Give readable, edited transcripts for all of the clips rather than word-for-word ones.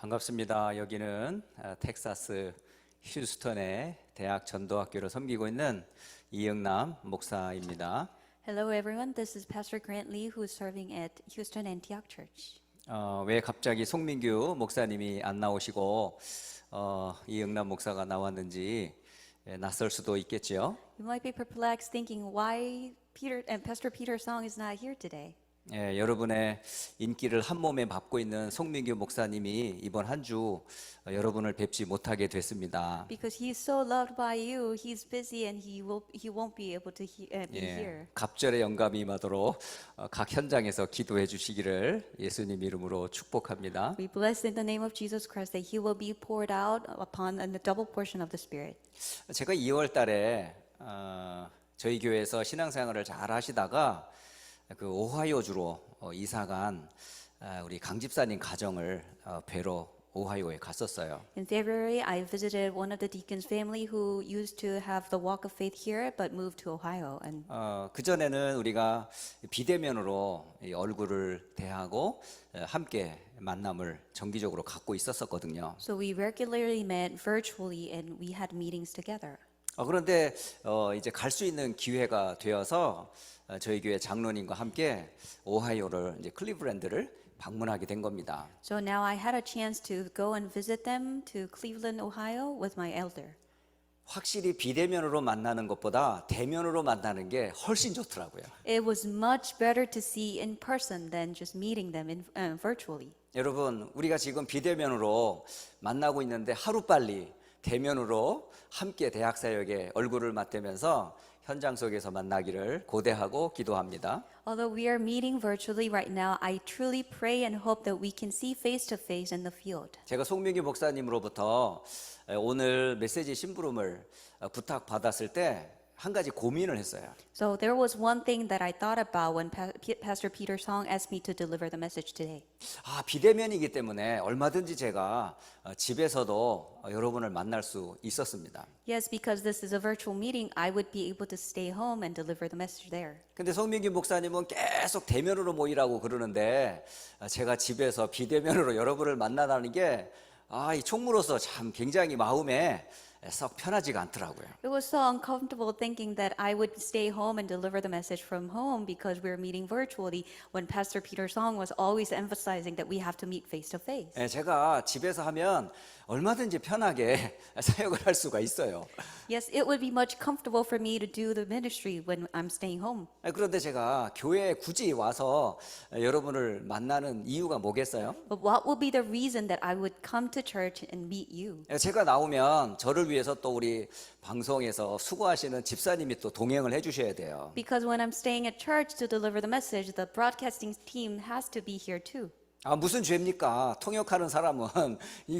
반갑습니다. 여기는 텍사스 휴스턴의 대학 전도학교를 섬기고 있는 이영남 목사입니다. Hello everyone, this is Pastor Grant Lee who is serving at Houston Antioch Church. 왜 갑자기 송민규 목사님이 안 나오시고 이영남 목사가 나왔는지 낯설 수도 있겠죠. You might be perplexed thinking why Pastor Peter Song is not here today. 여러분의 인기를 한 몸에 받고 있는 송민규 목사님이 이번 한 주 여러분을 뵙지 못하게 됐습니다. Because he is so loved by you, he's busy and he won't be able to be here. 갑절의 영감이 임하도록 각 현장에서 기도해 주시기를 예수님 이름으로 축복합니다. We bless in the name of Jesus Christ that he will be poured out upon a double portion of the Spirit. 제가 2월 달에 저희 교회에서 신앙생활을 잘 하시다가 그 오하이오주로 이사간 우리 강 집사님 가정을 뵈러 오하이오에 갔었어요. In February, I visited one of the deacons' family who used to have the walk of faith here but moved to Ohio. And 그 전에는 우리가 비대면으로 이 얼굴을 대하고 함께 만남을 정기적으로 갖고 있었었거든요. so we regularly met virtually and we had meetings together. 그런데 이제 갈 수 있는 기회가 되어서 저희 교회 장로님과 함께 오하이오를 이제 클리브랜드를 방문하게 된 겁니다. So now I had a chance to go and visit them to Cleveland, Ohio with my elder. 확실히 비대면으로 만나는 것보다 대면으로 만나는 게 훨씬 좋더라고요. It was much better to see in person than just meeting them virtually. 여러분, 우리가 지금 비대면으로 만나고 있는데 하루빨리 대면으로 함께 대학 사역에 얼굴을 맞대면서 현장 속에서 만나기를 고대하고 기도합니다. Although we are meeting virtually right now, I truly pray and hope that we can see face to face in the field. 제가 송민규 목사님으로부터 오늘 메시지 심부름을 부탁받았을 때 한 가지 고민을 했어요. So there was one thing that I thought about when Pastor Peter Song asked me to deliver the message today. 비대면이기 때문에 얼마든지 제가 집에서도 여러분을 만날 수 있었습니다. Yes, because this is a virtual meeting, I would be able to stay home and deliver the message there. 근데 송민규 목사님은 계속 대면으로 모이라고 그러는데 제가 집에서 비대면으로 여러분을 만나다는 게 이 총무로서 참 굉장히 마음에 썩 편하지가 않더라고요. It was so uncomfortable thinking that I would stay home and deliver the message from home because we were meeting virtually when Pastor Peter Song was always emphasizing that we have to meet face to face. 제가 집에서 하면 얼마든지 편하게 사역을 할 수가 있어요. Yes, it would be much comfortable for me to do the ministry when I'm staying home. 그런데 제가 교회에 굳이 와서 여러분을 만나는 이유가 뭐겠어요? But what would be the reason that I would come to church and meet you? 제가 나오면 저를 위해서 또 우리 방송에서 수고하시는 집사님이 또 동행을 해주셔야 돼요. Because when I'm staying at church to deliver the message, the broadcasting team has to be here too. 무슨 죄입니까? 통역하는 사람은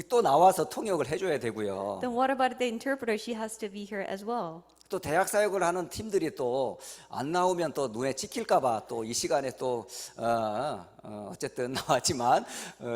또 나와서 통역을 해줘야 되고요. Then what about the interpreter? She has to be here as well. 또 대학 사역을 하는 팀들이 또 안 나오면 또 눈에 찍힐까봐 또 이 시간에 또 어쨌든 나왔지만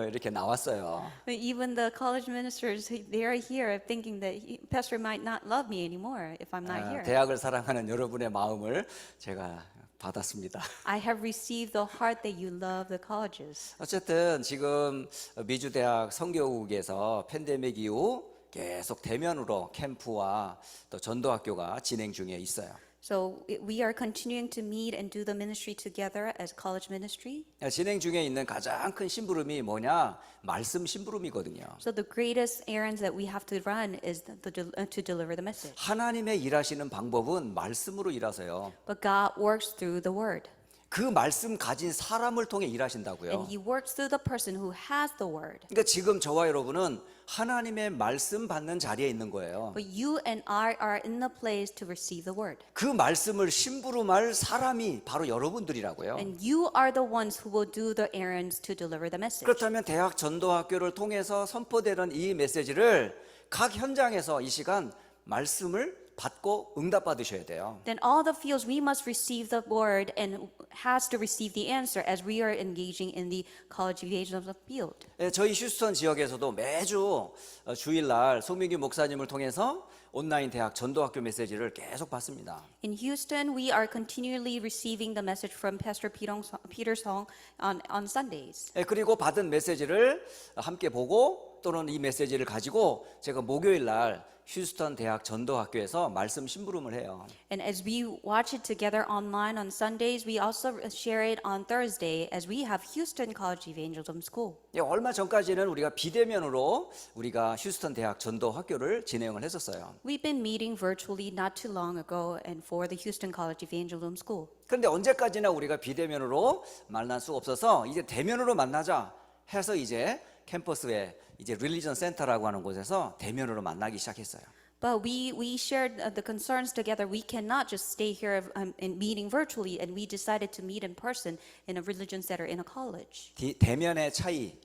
이렇게 나왔어요. But even the college ministers, they are here thinking that pastor might not love me anymore if I'm not here. 대학을 사랑하는 여러분의 마음을 제가 받았습니다. I have received the heart that you love the colleges. 어쨌든 지금 미주 대학 선교국에서 팬데믹 이후 계속 대면으로 캠프와 또 전도학교가 진행 중에 있어요. So we are continuing to meet and do the ministry together as college ministry. 진행 중에 있는 가장 큰 심부름이 뭐냐? 말씀 심부름이거든요. So the greatest errands that we have to run is to deliver the message. 하나님의 일하시는 방법은 말씀으로 일하세요. But God works through the word. 그 말씀 가진 사람을 통해 일하신다고요. And He works through the person who has the word. 그러니까 지금 저와 여러분은 하나님의 말씀 받는 자리에 있는 거예요. But you and I are in the place to receive the word. 그 말씀을 심부름할 사람이 바로 여러분들이라고요. And you are the ones who will do the errands to deliver the message. 그렇다면 대학 전도학교를 통해서 선포되는 이 메시지를 각 현장에서 이 시간 말씀을 받고 응답받으셔야 돼요. Then all the fields we must receive the word and has to receive the answer as we are engaging in the college engagement of the field. 저희 휴스턴 지역에서도 매주 주일날 송민규 목사님을 통해서 온라인 대학 전도학교 메시지를 계속 받습니다. In Houston, we are continually receiving the message from Pastor Peter Song on Sundays. 예, 그리고 받은 메시지를 함께 보고 또는 이 메시지를 가지고 제가 목요일 날 휴스턴 대학 전도학교에서 말씀 심부름을 해요. And as we watch it together online on Sundays, we also share it on Thursday as we have Houston College Evangelism School. 예, 얼마 전까지는 우리가 비대면으로 우리가 휴스턴 대학 전도학교를 진행을 했었어요. We've been meeting virtually not too long ago and for the Houston College Evangelism School. 그런데 언제까지나 우리가 비대면으로 만날 수 없어서 이제 대면으로 만나자 해서 이제 캠퍼스에 이제 릴리전 센터라고 하는 곳에서 대면으로 만나기 시작했어요. But we shared the concerns together. We cannot just stay here and meeting virtually, and we decided to meet in person in a religion center in a college. 대면의 차이,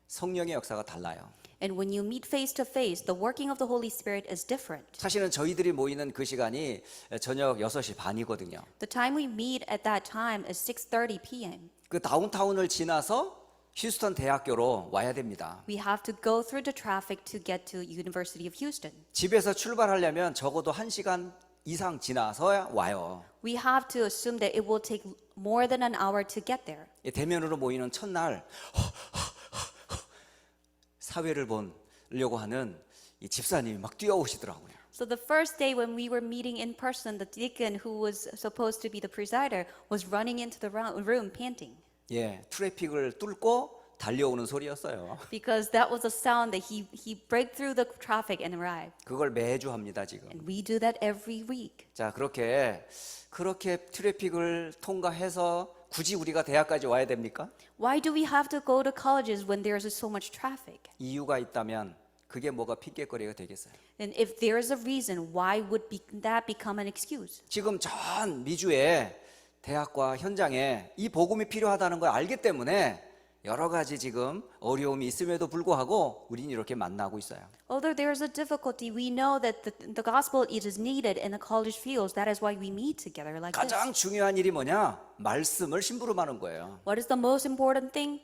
성령의 역사가 달라요. And when you meet face to face, the working of the Holy Spirit is different. 사실은 저희들이 모이는 그 시간이 저녁 6시 반이거든요. The time we meet at that time is 6:30 p.m. 그 다운타운을 지나서 휴스턴 대학교로 와야 됩니다. We have to go through the traffic to get to University of Houston. 집에서 출발하려면 적어도 1시간 이상 지나서 와요. We have to assume that it will take more than an hour to get there. 대면으로 모이는 첫날 사회를 보려고 하는 이 집사님이 막 뛰어오시더라고요. So the first day when we were meeting in person, the deacon who was supposed to be the presider was running into the room panting. 예, 트래픽을 뚫고 달려오는 소리였어요. Because that was a sound that he break through the traffic and arrived. 그걸 매주 합니다, 지금. And we do that every week. 자, 그렇게 트래픽을 통과해서 굳이 우리가 대학까지 와야 됩니까? Why do we have to go to colleges when there's so much traffic? 이유가 있다면 그게 뭐가 핑계거리가 되겠어요. And if there is a reason, why would that become an excuse? 지금 전 미주에 대학과 현장에 이 복음이 필요하다는 걸 알기 때문에 여러 가지 지금 어려움이 있음에도 불구하고 우리는 이렇게 만나고 있어요. Although there is a difficulty, we know that the gospel is needed in the college fields. That is why we meet together like this. 가장 중요한 일이 뭐냐? 말씀을 심부름하는 거예요. What is the most important thing?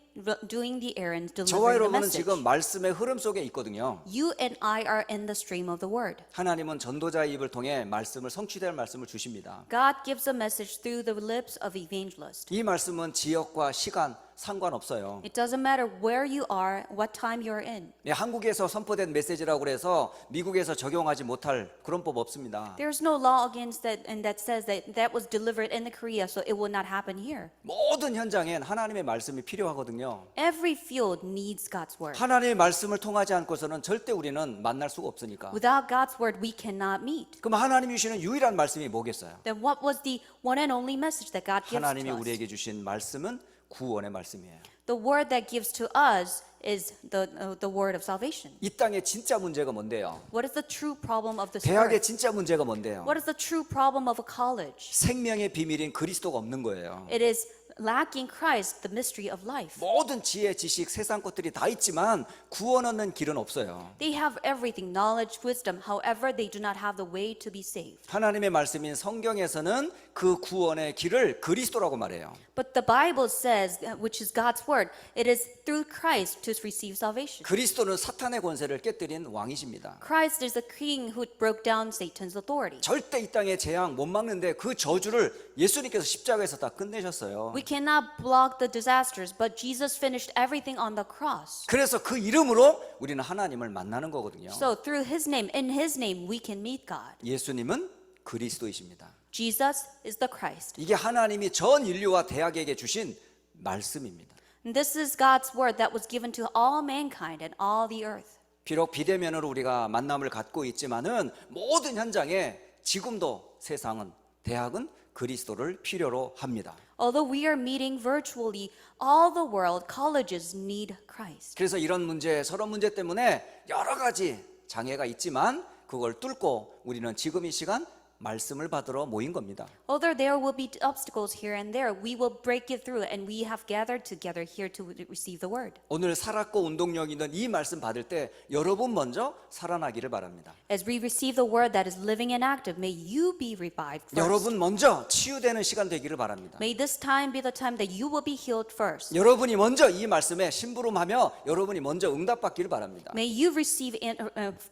Doing the errands, 저와 delivering the 여러분은 message. 지금 말씀의 흐름 속에 있거든요. You and I are in the stream of the word. 하나님은 전도자의 입을 통해 말씀을 성취될 말씀을 주십니다. God gives a message through the lips of evangelists. 이 말씀은 지역과 시간 상관없어요. It doesn't matter where you are, what time you're in. 네, 한국에서 선포된 메시지라고 그래서 미국에서 적용하지 못할 그런 법 없습니다. There's no law against that, and that says that was delivered in Korea, so it will not happen here. 모든 현장엔 하나님의 말씀이 필요하거든요. Every field needs God's word. 하나님의 말씀을 통하지 않고서는 절대 우리는 만날 수가 없으니까. Without God's word, we cannot meet. 그럼 하나님이 주시는 유일한 말씀이 뭐겠어요? Then what was the one and only message that God gives 하나님이 to us? 우리에게 주신 말씀은 구원의 말씀이에요. The word that gives to us is the word of salvation. 이 땅의 진짜 문제가 뭔데요? What is the true problem of this 대학의 earth? 진짜 문제가 뭔데요? What is the true problem of a college? 생명의 비밀인 그리스도가 없는 거예요. It is lacking Christ, the mystery of life. 모든 지혜, 지식, 세상 것들이 다 있지만 구원 얻는 길은 없어요. They have everything, knowledge, wisdom. However, they do not have the way to be saved. 하나님의 말씀인 성경에서는 그 구원의 길을 그리스도라고 말해요. But the Bible says, which is God's word, it is through Christ to receive salvation. 그리스도는 사탄의 권세를 깨뜨린 왕이십니다. Christ is the king who broke down Satan's authority. 절대 이 땅의 재앙 못 막는데 그 저주를 예수님께서 십자가에서 다 끝내셨어요. We cannot block the disasters, but Jesus finished everything on the cross. 그래서 그 이름으로 우리는 하나님을 만나는 거거든요. So through his name, in his name, we can meet God. 예수님은 그리스도이십니다. Jesus is the Christ. 이게 하나님이 전 인류와 대학에게 주신 말씀입니다. And this is God's word that was given to all mankind and all the earth. 비록 비대면으로 우리가 만남을 갖고 있지만은 모든 현장에 지금도 세상은 대학은 그리스도를 필요로 합니다. Although we are meeting virtually, all the world, colleges need Christ. 그래서 이런 문제, 저런 문제 때문에 여러 가지 장애가 있지만 그걸 뚫고 우리는 지금 이 시간 말씀을 받으러 모인 겁니다. Although there will be obstacles here and there, we will break it through, and we have gathered together here to receive the word. 오늘 살았고 운동력 있는 이 말씀 받을 때 여러분 먼저 살아나기를 바랍니다. As we receive the word that is living and active, may you be revived first. 여러분 먼저 치유되는 시간 되기를 바랍니다. May this time be the time that you will be healed first. 여러분이 먼저 이 말씀에 심부름하며 여러분이 먼저 응답받기를 바랍니다. May you receive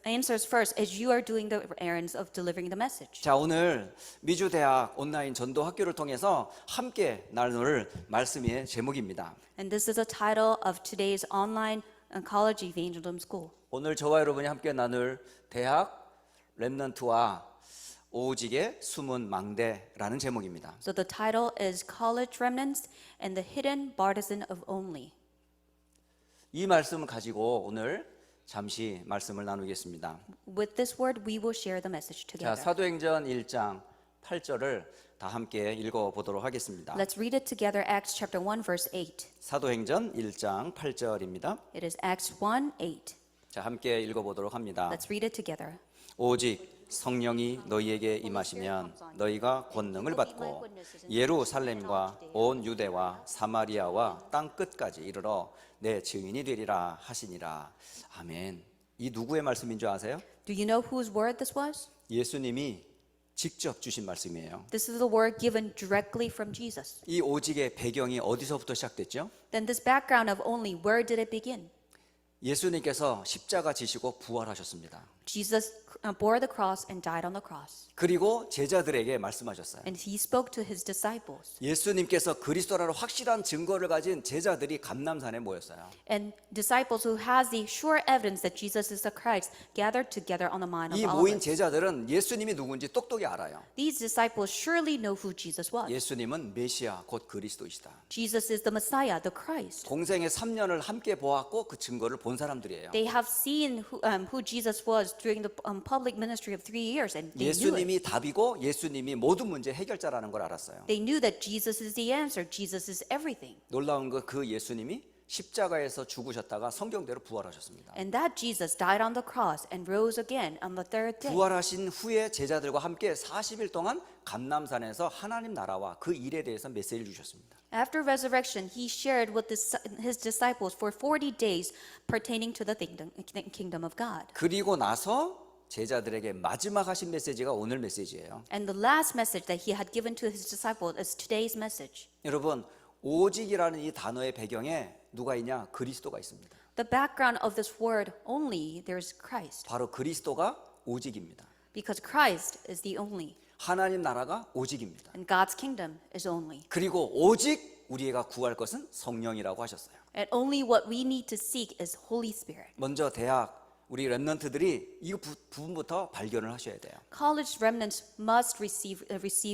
answers first as you are doing the errands of delivering the message. 자, 오늘 미주대학 온라인 전도 학교를 통해서 함께 나눌 말씀의 제목입니다. And this is the title of today's online college evangelism school. 오늘 저와 여러분이 함께 나눌 대학 렘넌트와 오직의 숨은 망대라는 제목입니다. So the title is College Remnants and the Hidden Partisan of Only. 이 말씀을 가지고 오늘 잠시 말씀을 나누겠습니다. With this word, we will share the message 자, together. 사도행전 1장 8절을 다 함께 읽어 보도록 하겠습니다. Let's read it together, Acts chapter 1, verse 8. 사도행전 1장 8절입니다. It is Acts 1, 8. 자, 함께 읽어 보도록 합니다. Let's read it together. 오직 성령이 너희에게 임하시면 너희가 권능을 받고 예루살렘과 온 유대와 사마리아와 땅 끝까지 이르러 내 증인이 되리라 하시니라. 아멘. 이 누구의 말씀인 줄 아세요? Do you know whose word this was? 예수님이 직접 주신 말씀이에요. This is the word given directly from Jesus. 이 오직의 배경이 어디서부터 시작됐죠? Then this background of only, where did it begin? 예수님께서 십자가 지시고 부활하셨습니다. Jesus bore the cross and died on the cross. 그리고 제자들에게 말씀하셨어요. And he spoke to his disciples. 예수님께서 그리스도라는 확실한 증거를 가진 제자들이 감람산에 모였어요. And disciples who has the sure evidence that Jesus is the Christ gathered together on the Mount of 이 모인 Olives. 제자들은 예수님이 누군지 똑똑히 알아요. These disciples surely know who Jesus was. 예수님은 메시아 곧 그리스도이시다. Jesus is the Messiah, the Christ. 공생의 3년을 함께 보았고 그 증거를 본 사람들이에요. They have seen who Jesus was during the public ministry of 3 years, and they knew it. 예수님이 답이고 예수님이 모든 문제 해결자라는 걸 알았어요. They knew that Jesus is the answer. Jesus is everything. 놀라운 건 그 예수님이 십자가에서 죽으셨다가 성경대로 부활하셨습니다. And that Jesus died on the cross and rose again on the third day. 부활하신 후에 제자들과 함께 40일 동안 감람산에서 하나님 나라와 그 일에 대해서 메시지를 주셨습니다. After resurrection, he shared with his disciples for 40 days pertaining to the kingdom of God. 그리고 나서 제자들에게 마지막 하신 메시지가 오늘 메시지예요. And the last message that he had given to his disciples is today's message. 여러분, 오직이라는 이 단어의 배경에 누가 있냐? 그리스도가 있습니다. The background of this word only, there's Christ. 바로 그리스도가 오직입니다. Because Christ is the only, 하나님 나라가 오직입니다. and God's kingdom is only. 그리고 오직 우리가 구할 것은 성령이라고 하셨어요. And only what we need to seek is Holy Spirit. 먼저 대학 우리 렘넌트들이 이 부분부터 발견을 하셔야 돼요. College remnants must receive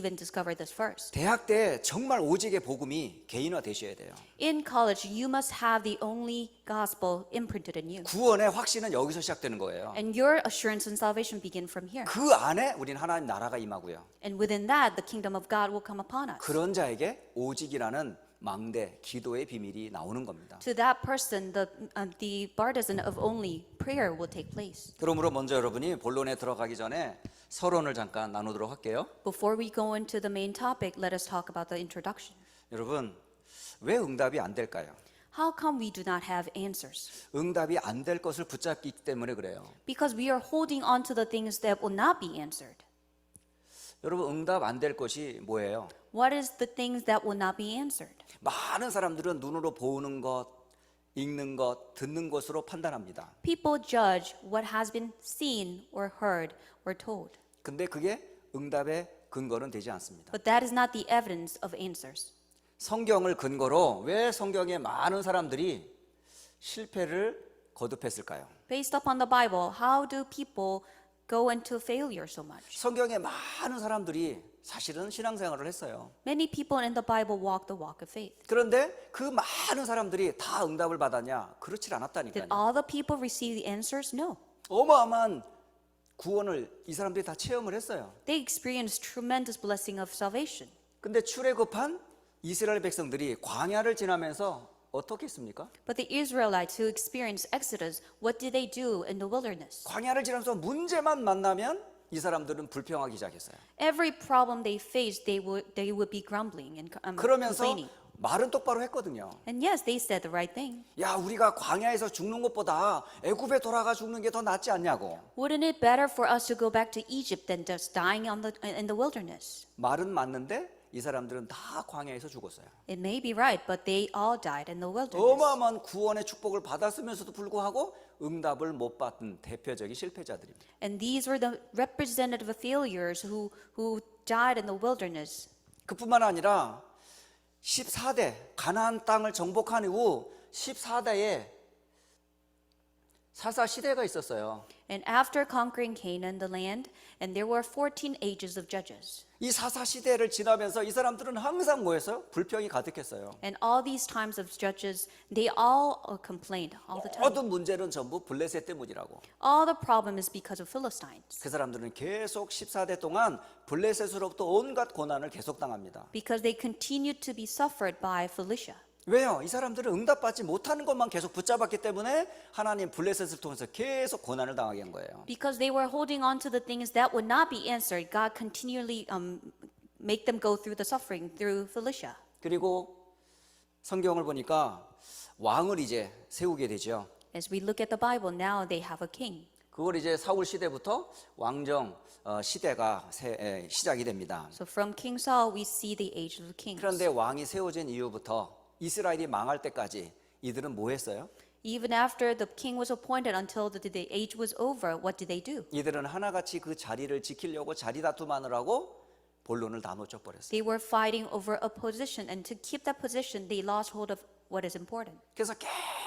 and discover this first. 대학 때 정말 오직의 복음이 개인화 되셔야 돼요. In college, you must have the only gospel imprinted in you. 구원의 확신은 여기서 시작되는 거예요. And your assurance and salvation begin from here. 그 안에 우린 하나님 나라가 임하고요. And within that, the kingdom of God will come upon us. 그런 자에게 오직이라는 망대, 기도의 비밀이 나오는 겁니다. To that person, the partisan of only, prayer will take place. 그러므로 먼저 여러분이 본론에 들어가기 전에 서론을 잠깐 나누도록 할게요. Before we go into the main topic, let us talk about the introduction. 여러분, 왜 응답이 안 될까요? How come we do not have answers? 응답이 안 될 것을 붙잡기 때문에 그래요. Because we are holding on to the things that will not be answered. 여러분, 응답 안 될 것이 뭐예요? What is the things that will not be answered? 많은 사람들은 눈으로 보는 것, 읽는 것, 듣는 것으로 판단합니다. People judge what has been seen or heard or told. 근데 그게 응답의 근거는 되지 않습니다. But that is not the evidence of answers. 성경을 근거로 왜 성경에 많은 사람들이 실패를 거듭했을까요? Based upon the Bible, how do people go into failure so much? 성경에 많은 사람들이 사실은 신앙생활을 했어요. Many people in the Bible walk the walk of faith. 그런데 그 많은 사람들이 다 응답을 받았냐? 그렇지 Did 않았다니까요. all the people receive the answers? No. 어마어마한 구원을 이 사람들이 다 체험을 했어요. They experienced tremendous blessing of salvation. 근데 출애굽한 이스라엘 백성들이 광야를 지나면서 어떻게 했습니까? But the Israelites who experienced Exodus, what did they do in the wilderness? 광야를 지나면서 문제만 만나면 이 사람들은 불평하기 시작했어요. Every problem they faced, they would be grumbling and 그러면서 complaining. 말은 똑바로 했거든요. And yes, they said the right thing. 야, 우리가 광야에서 죽는 것보다 애굽에 돌아가 죽는 게 더 낫지 않냐고. Wouldn't it better for us to go back to Egypt than just dying in the wilderness? 말은 맞는데 이 사람들은 다 광야에서 죽었어요. It may be right, but they all died in the wilderness. 어마어마한 구원의 축복을 받았으면서도 불구하고 응답을 못 받은 대표적인 실패자들입니다. And these were the representative failures who died in the wilderness. 그뿐만 아니라 14대 가나안 땅을 정복한 이후 14대에 사사 시대가 있었어요. And after conquering Canaan, the land, and there were 14 ages of judges. 이 사사 시대를 지나면서 이 사람들은 항상 뭐였어요? 불평이 가득했어요. And all these times of judges, they all complained all the time. 모든 문제는 전부 블레셋 때문이라고. All the problem is because of Philistines. 그 사람들은 계속 14대 동안 블레셋으로부터 온갖 고난을 계속 당합니다. Because they continued to be suffered by Philistia. 왜요? 이 사람들은 응답받지 못하는 것만 계속 붙잡았기 때문에 하나님 블레셋을 통해서 계속 고난을 당하게 한 거예요. Because they were holding on to the things that would not be answered, God continually make them go through the suffering through Philistia. 그리고 성경을 보니까 왕을 이제 세우게 되죠. As we look at the Bible, now they have a king. 그걸 이제 사울 시대부터 왕정 시대가 시작이 됩니다. So from King Saul, we see the age of the kings. 그런데 왕이 세워진 이후부터 이스라엘이 망할 때까지 이들은 뭐 했어요? Even after the king was appointed until the age was over, what did they do? 이들은 하나같이 그 자리를 지키려고 자리 다툼하느라고 본론을 다 놓쳐버렸어요. They were fighting over a position, and to keep that position, they lost hold of what is important. 그래서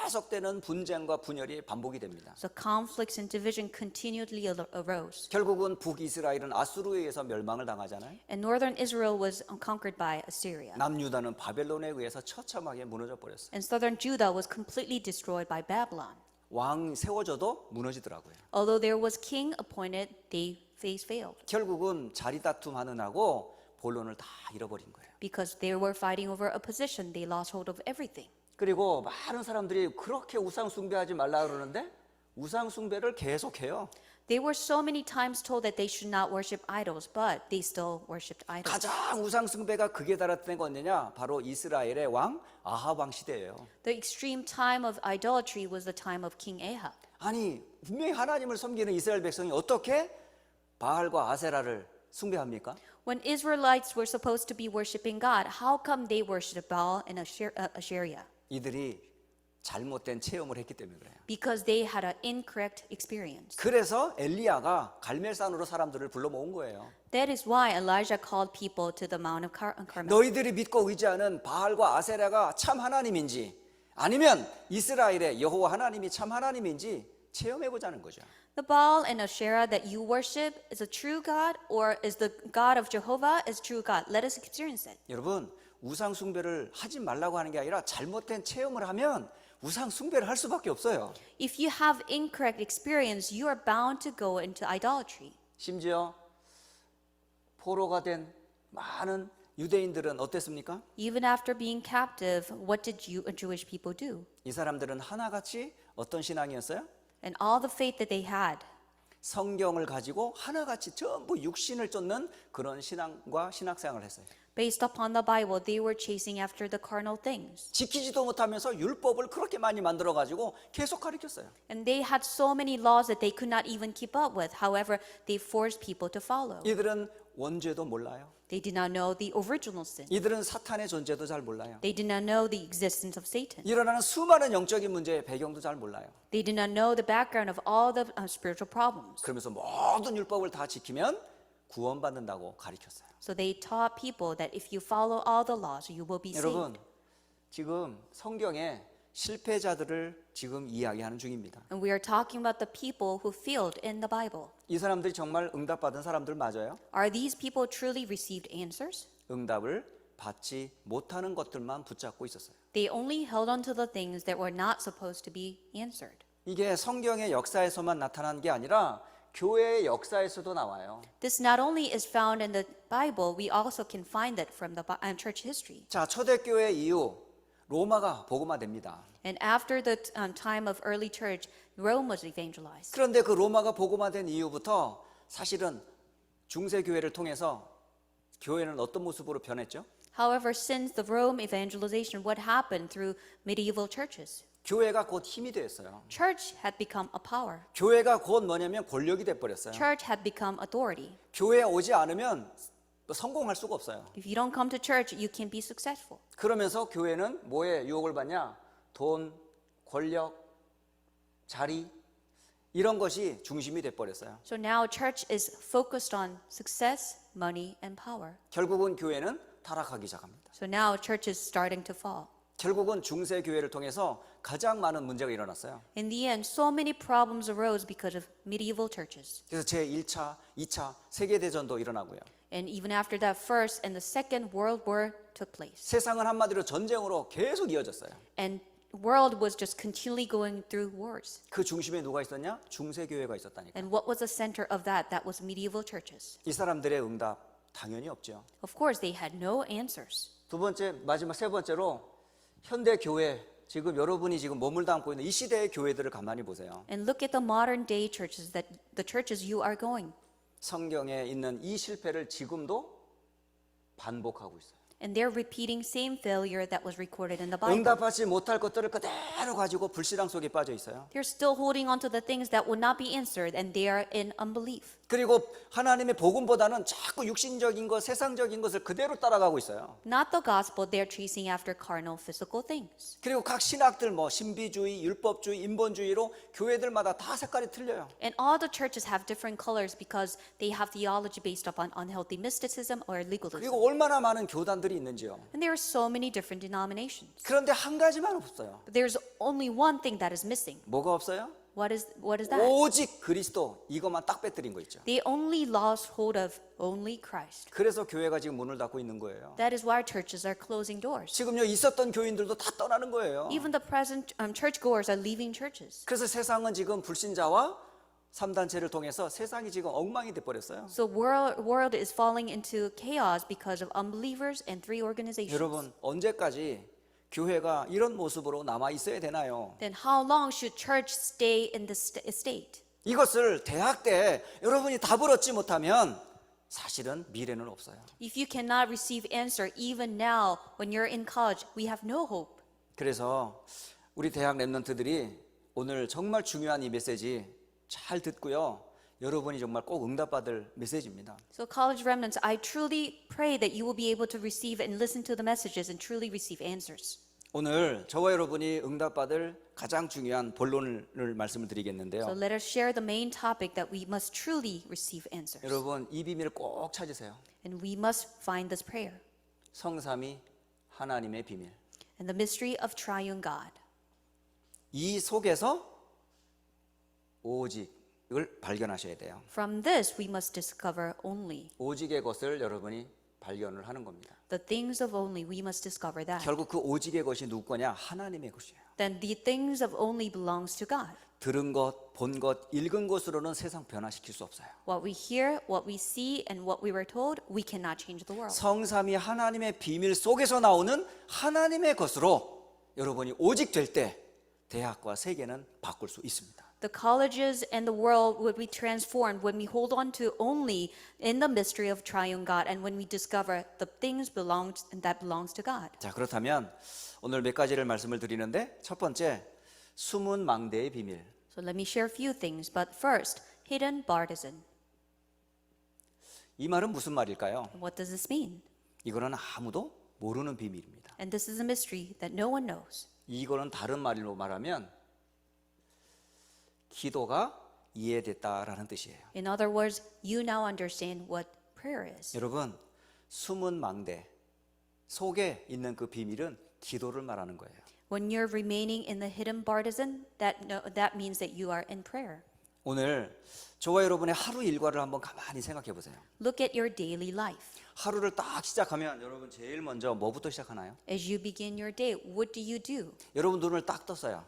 계속되는 분쟁과 분열이 반복이 됩니다. So conflicts and division continually arose. 결국은 북이스라엘은 아수르에 의해서 멸망을 당하잖아요. And northern Israel was conquered by Assyria. 남유다는 바벨론에 의해서 처참하게 무너져 버렸어요. And southern Judah was completely destroyed by Babylon. 왕 세워져도 무너지더라고요. Although there was king appointed, they failed. 결국은 자리 다툼하느라고 본론을 다 잃어버린 거예요. Because they were fighting over a position, they lost hold of everything. 그리고 많은 사람들이 그렇게 우상 숭배하지 말라 그러는데 우상 숭배를 계속해요. They were so many times told that they should not worship idols, but they still worshipped idols. 가장 우상 숭배가 극에 달했던 건 언제냐? 바로 이스라엘의 왕 아합 왕 시대예요. The extreme time of idolatry was the time of King Ahab. 아니 분명히 하나님을 섬기는 이스라엘 백성이 어떻게 바알과 아세라를 숭배합니까? When Israelites were supposed to be worshiping God, how come they worshipped Baal and Asherah? 이들이 잘못된 체험을 했기 때문에 그래요. Because they had an incorrect experience. 그래서 엘리야가 갈멜산으로 사람들을 불러 모은 거예요. That is why Elijah called people to the Mount of Carmel. 너희들이 믿고 의지하는 바알과 아세라가 참 하나님인지 아니면 이스라엘의 여호와 하나님이 참 하나님인지 체험해 보자는 거죠. The Baal and Asherah that you worship is a true God, or is the God of Jehovah is true God? Let us experience it. 여러분 우상 숭배를 하지 말라고 하는 게 아니라 잘못된 체험을 하면 우상 숭배를 할 수밖에 없어요. If you have incorrect experience, you are bound to go into idolatry. 심지어 포로가 된 많은 유대인들은 어땠습니까? Even after being captive, what did Jewish people do? 이 사람들은 하나같이 어떤 신앙이었어요? And all the faith that they had, 성경을 가지고 하나같이 전부 육신을 쫓는 그런 신앙과 신학생활을 했어요. based upon the Bible, they were chasing after the carnal things. 지키지도 못하면서 율법을 그렇게 많이 만들어 가지고 계속 가르쳤어요. And they had so many laws that they could not even keep up with. However, they forced people to follow. 이들은 원죄도 몰라요. They did not know the original sin. 이들은 사탄의 존재도 잘 몰라요. They did not know the existence of Satan. 일어나는 수많은 영적인 문제의 배경도 잘 몰라요. They did not know the background of all the spiritual problems. 그러면서 모든 율법을 다 지키면 구원받는다고 가르쳤어요. So they taught people that if you follow all the laws, you will be saved. 여러분, 지금 성경에 실패자들을 지금 이야기하는 중입니다. And we are talking about the people who failed in the Bible. 이 사람들이 정말 응답받은 사람들 맞아요? Are these people truly received answers? 응답을 받지 못하는 것들만 붙잡고 있었어요. They only held on to the things that were not supposed to be answered. 이게 성경의 역사에서만 나타난 게 아니라 교회의 역사에서도 나와요. This not only is found in the Bible, we also can find it from the church history. 자, 초대교회 이후 로마가 복음화됩니다. And after the time of early church, Rome was evangelized. 그런데 그 로마가 복음화된 이후부터 사실은 중세 교회를 통해서 교회는 어떤 모습으로 변했죠? However, since the Rome evangelization, what happened through medieval churches? 교회가 곧 힘이 되었어요. Church had become a power. 교회가 곧 뭐냐면 권력이 돼 버렸어요. Church had become authority. 교회에 오지 않으면 성공할 수가 없어요. If you don't come to church, you can't be successful. 그러면서 교회는 뭐에 유혹을 받냐? 돈, 권력, 자리 이런 것이 중심이 돼 버렸어요. So now church is focused on success, money, and power. 결국은 교회는 타락하기 시작합니다. So now church is starting to fall. 결국은 중세 교회를 통해서 가장 많은 문제가 일어났어요. In the end, so many problems arose because of medieval churches. 그래서 제1차, 2차 세계 대전도 일어나고요. And even after that, First and the Second World War took place. 세상은 한마디로 전쟁으로 계속 이어졌어요. And world was just continually going through wars. 그 중심에 누가 있었냐? 중세 교회가 있었다니까. And what was the center of that? That was medieval churches. 이 사람들의 응답 당연히 없죠. Of course, they had no answers. 두 번째, 마지막 세 번째로 현대 교회 지금 여러분이 지금 몸을 담고 있는 이 시대의 교회들을 가만히 보세요. And look at the modern day churches, that the churches you are going. 성경에 있는 이 실패를 지금도 반복하고 있어요. And they're repeating same failure that was recorded in the Bible. 응답하지 못할 것들을 그대로 가지고 불신앙 속에 빠져 있어요. They're still holding on to the things that will not be answered, and they are in unbelief. 그리고 하나님의 복음보다는 자꾸 육신적인 것, 세상적인 것을 그대로 따라가고 있어요. Not the gospel, they're chasing after carnal, physical things. 그리고 각 신학들 뭐 신비주의, 율법주의, 인본주의로 교회들마다 다 색깔이 틀려요. And all the churches have different colors because they have theology based upon unhealthy mysticism or legalism. 그리고 얼마나 많은 교단들이 있는지요. And there are so many different denominations. 그런데 한 가지만 없어요. But there's only one thing that is missing. 뭐가 없어요? What is that? 오직 그리스도 이것만 딱 빼뜨린 거 있죠. They only lost hold of only Christ. 그래서 교회가 지금 문을 닫고 있는 거예요. That is why churches are closing doors. 지금요 있었던 교인들도 다 떠나는 거예요. Even the present churchgoers are leaving churches. 그래서 세상은 지금 불신자와 3단체를 통해서 세상이 지금 엉망이 돼 버렸어요. So world is falling into chaos because of unbelievers and three organizations. 여러분 언제까지 교회가 이런 모습으로 남아 있어야 되나요? Then how long should church stay in this state? 이것을 대학 때 여러분이 답을 얻지 못하면 사실은 미래는 없어요. If you cannot receive answer even now when you're in college, we have no hope. 그래서 우리 대학 랩런트들이 오늘 정말 중요한 이 메시지 잘 듣고요. 여러분이 정말 꼭 응답받을 메시지입니다. So college remnants, I truly pray that you will be able to receive and listen to the messages and truly receive answers. 오늘 저와 여러분이 응답받을 가장 중요한 본론을 말씀을 So 드리겠는데요. let us share the main topic that we must truly receive answers. 여러분 이 비밀을 꼭 찾으세요. And we must find this prayer 성삼위 하나님의 비밀. and the mystery of triune God. 이 속에서 오직을 발견하셔야 돼요. From this, we must discover only 오직의 것을 여러분이 발견을 하는 겁니다. the things of only. We must discover that. 결국 그 오직의 것이 누구 거냐? 하나님의 것이에요. Then the things of only belongs to God. 들은 것, 본 것, 읽은 것으로는 세상 변화시킬 수 없어요. What we hear, what we see, and what we were told, we cannot change the world. 성삼위 하나님의 비밀 속에서 나오는 하나님의 것으로 여러분이 오직 될 때 대학과 세계는 바꿀 수 있습니다. The colleges and the world would be transformed when we hold on to only in the mystery of triune God and when we discover the things that belongs to God. 자, 그렇다면 오늘 몇 가지를 말씀을 드리는데 첫 번째 숨은 망대의 비밀. So let me share a few things, but first, hidden bartizan. 이 말은 무슨 말일까요? What does this mean? 이거는 아무도 모르는 비밀입니다. And this is a mystery that no one knows. 이거는 다른 말로 말하면 기도가 이해됐다라는 뜻이에요. In other words, you now understand what prayer is. 여러분, 숨은 망대 속에 있는 그 비밀은 기도를 말하는 거예요. When you're remaining in the hidden bartizan, that means that you are in prayer. 오늘 저와 여러분의 하루 일과를 한번 가만히 생각해 보세요. Look at your daily life. 하루를 딱 시작하면 여러분 제일 먼저 뭐부터 시작하나요? As you begin your day, what do you do? 여러분 눈을 딱 떴어요.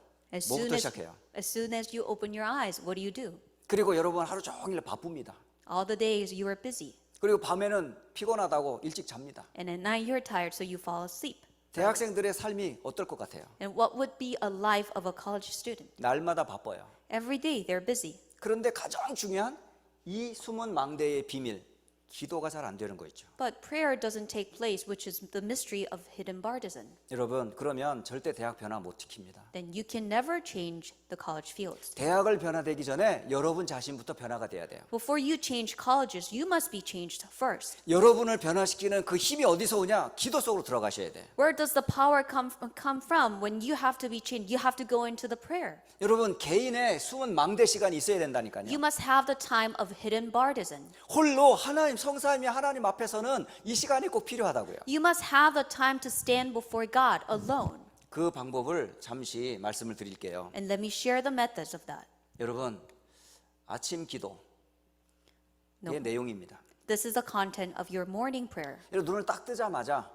뭐부터 시작해요? as soon as you open your eyes, what do you do? 그리고 여러분 하루 종일 바쁩니다. All the days you are busy. 그리고 밤에는 피곤하다고 일찍 잡니다. And at night you're tired, so you fall asleep. 대학생들의 삶이 어떨 것 같아요? And what would be a life of a college student? 날마다 바빠요. Every day they're busy. 그런데 가장 중요한 이 숨은 망대의 비밀, 기도가 잘 안 되는 거 있죠. But prayer doesn't take place, which is the mystery of hidden bartizan. 여러분, 그러면 절대 대학 변화 못 지킵니다. Then you can never change the college fields. 대학을 변화되기 전에 여러분 자신부터 변화가 돼야 돼요. Before you change colleges, you must be changed first. 여러분을 변화시키는 그 힘이 어디서 오냐? 기도 속으로 들어가셔야 돼. Where does the power come from when you have to be changed? You have to go into the prayer. 여러분, 개인의 숨은 망대 시간이 있어야 된다니까요. You must have the time of hidden bartizan. 홀로 하나님 성삼위 하나님 앞에서는 이 시간이 꼭 필요하다고요. You must have the time to stand before God alone. 그 방법을 잠시 말씀을 드릴게요. And let me share the methods of that. 여러분, 아침 기도 의 내용입니다. This is the content of your morning prayer. 여러분, 눈을 딱 뜨자마자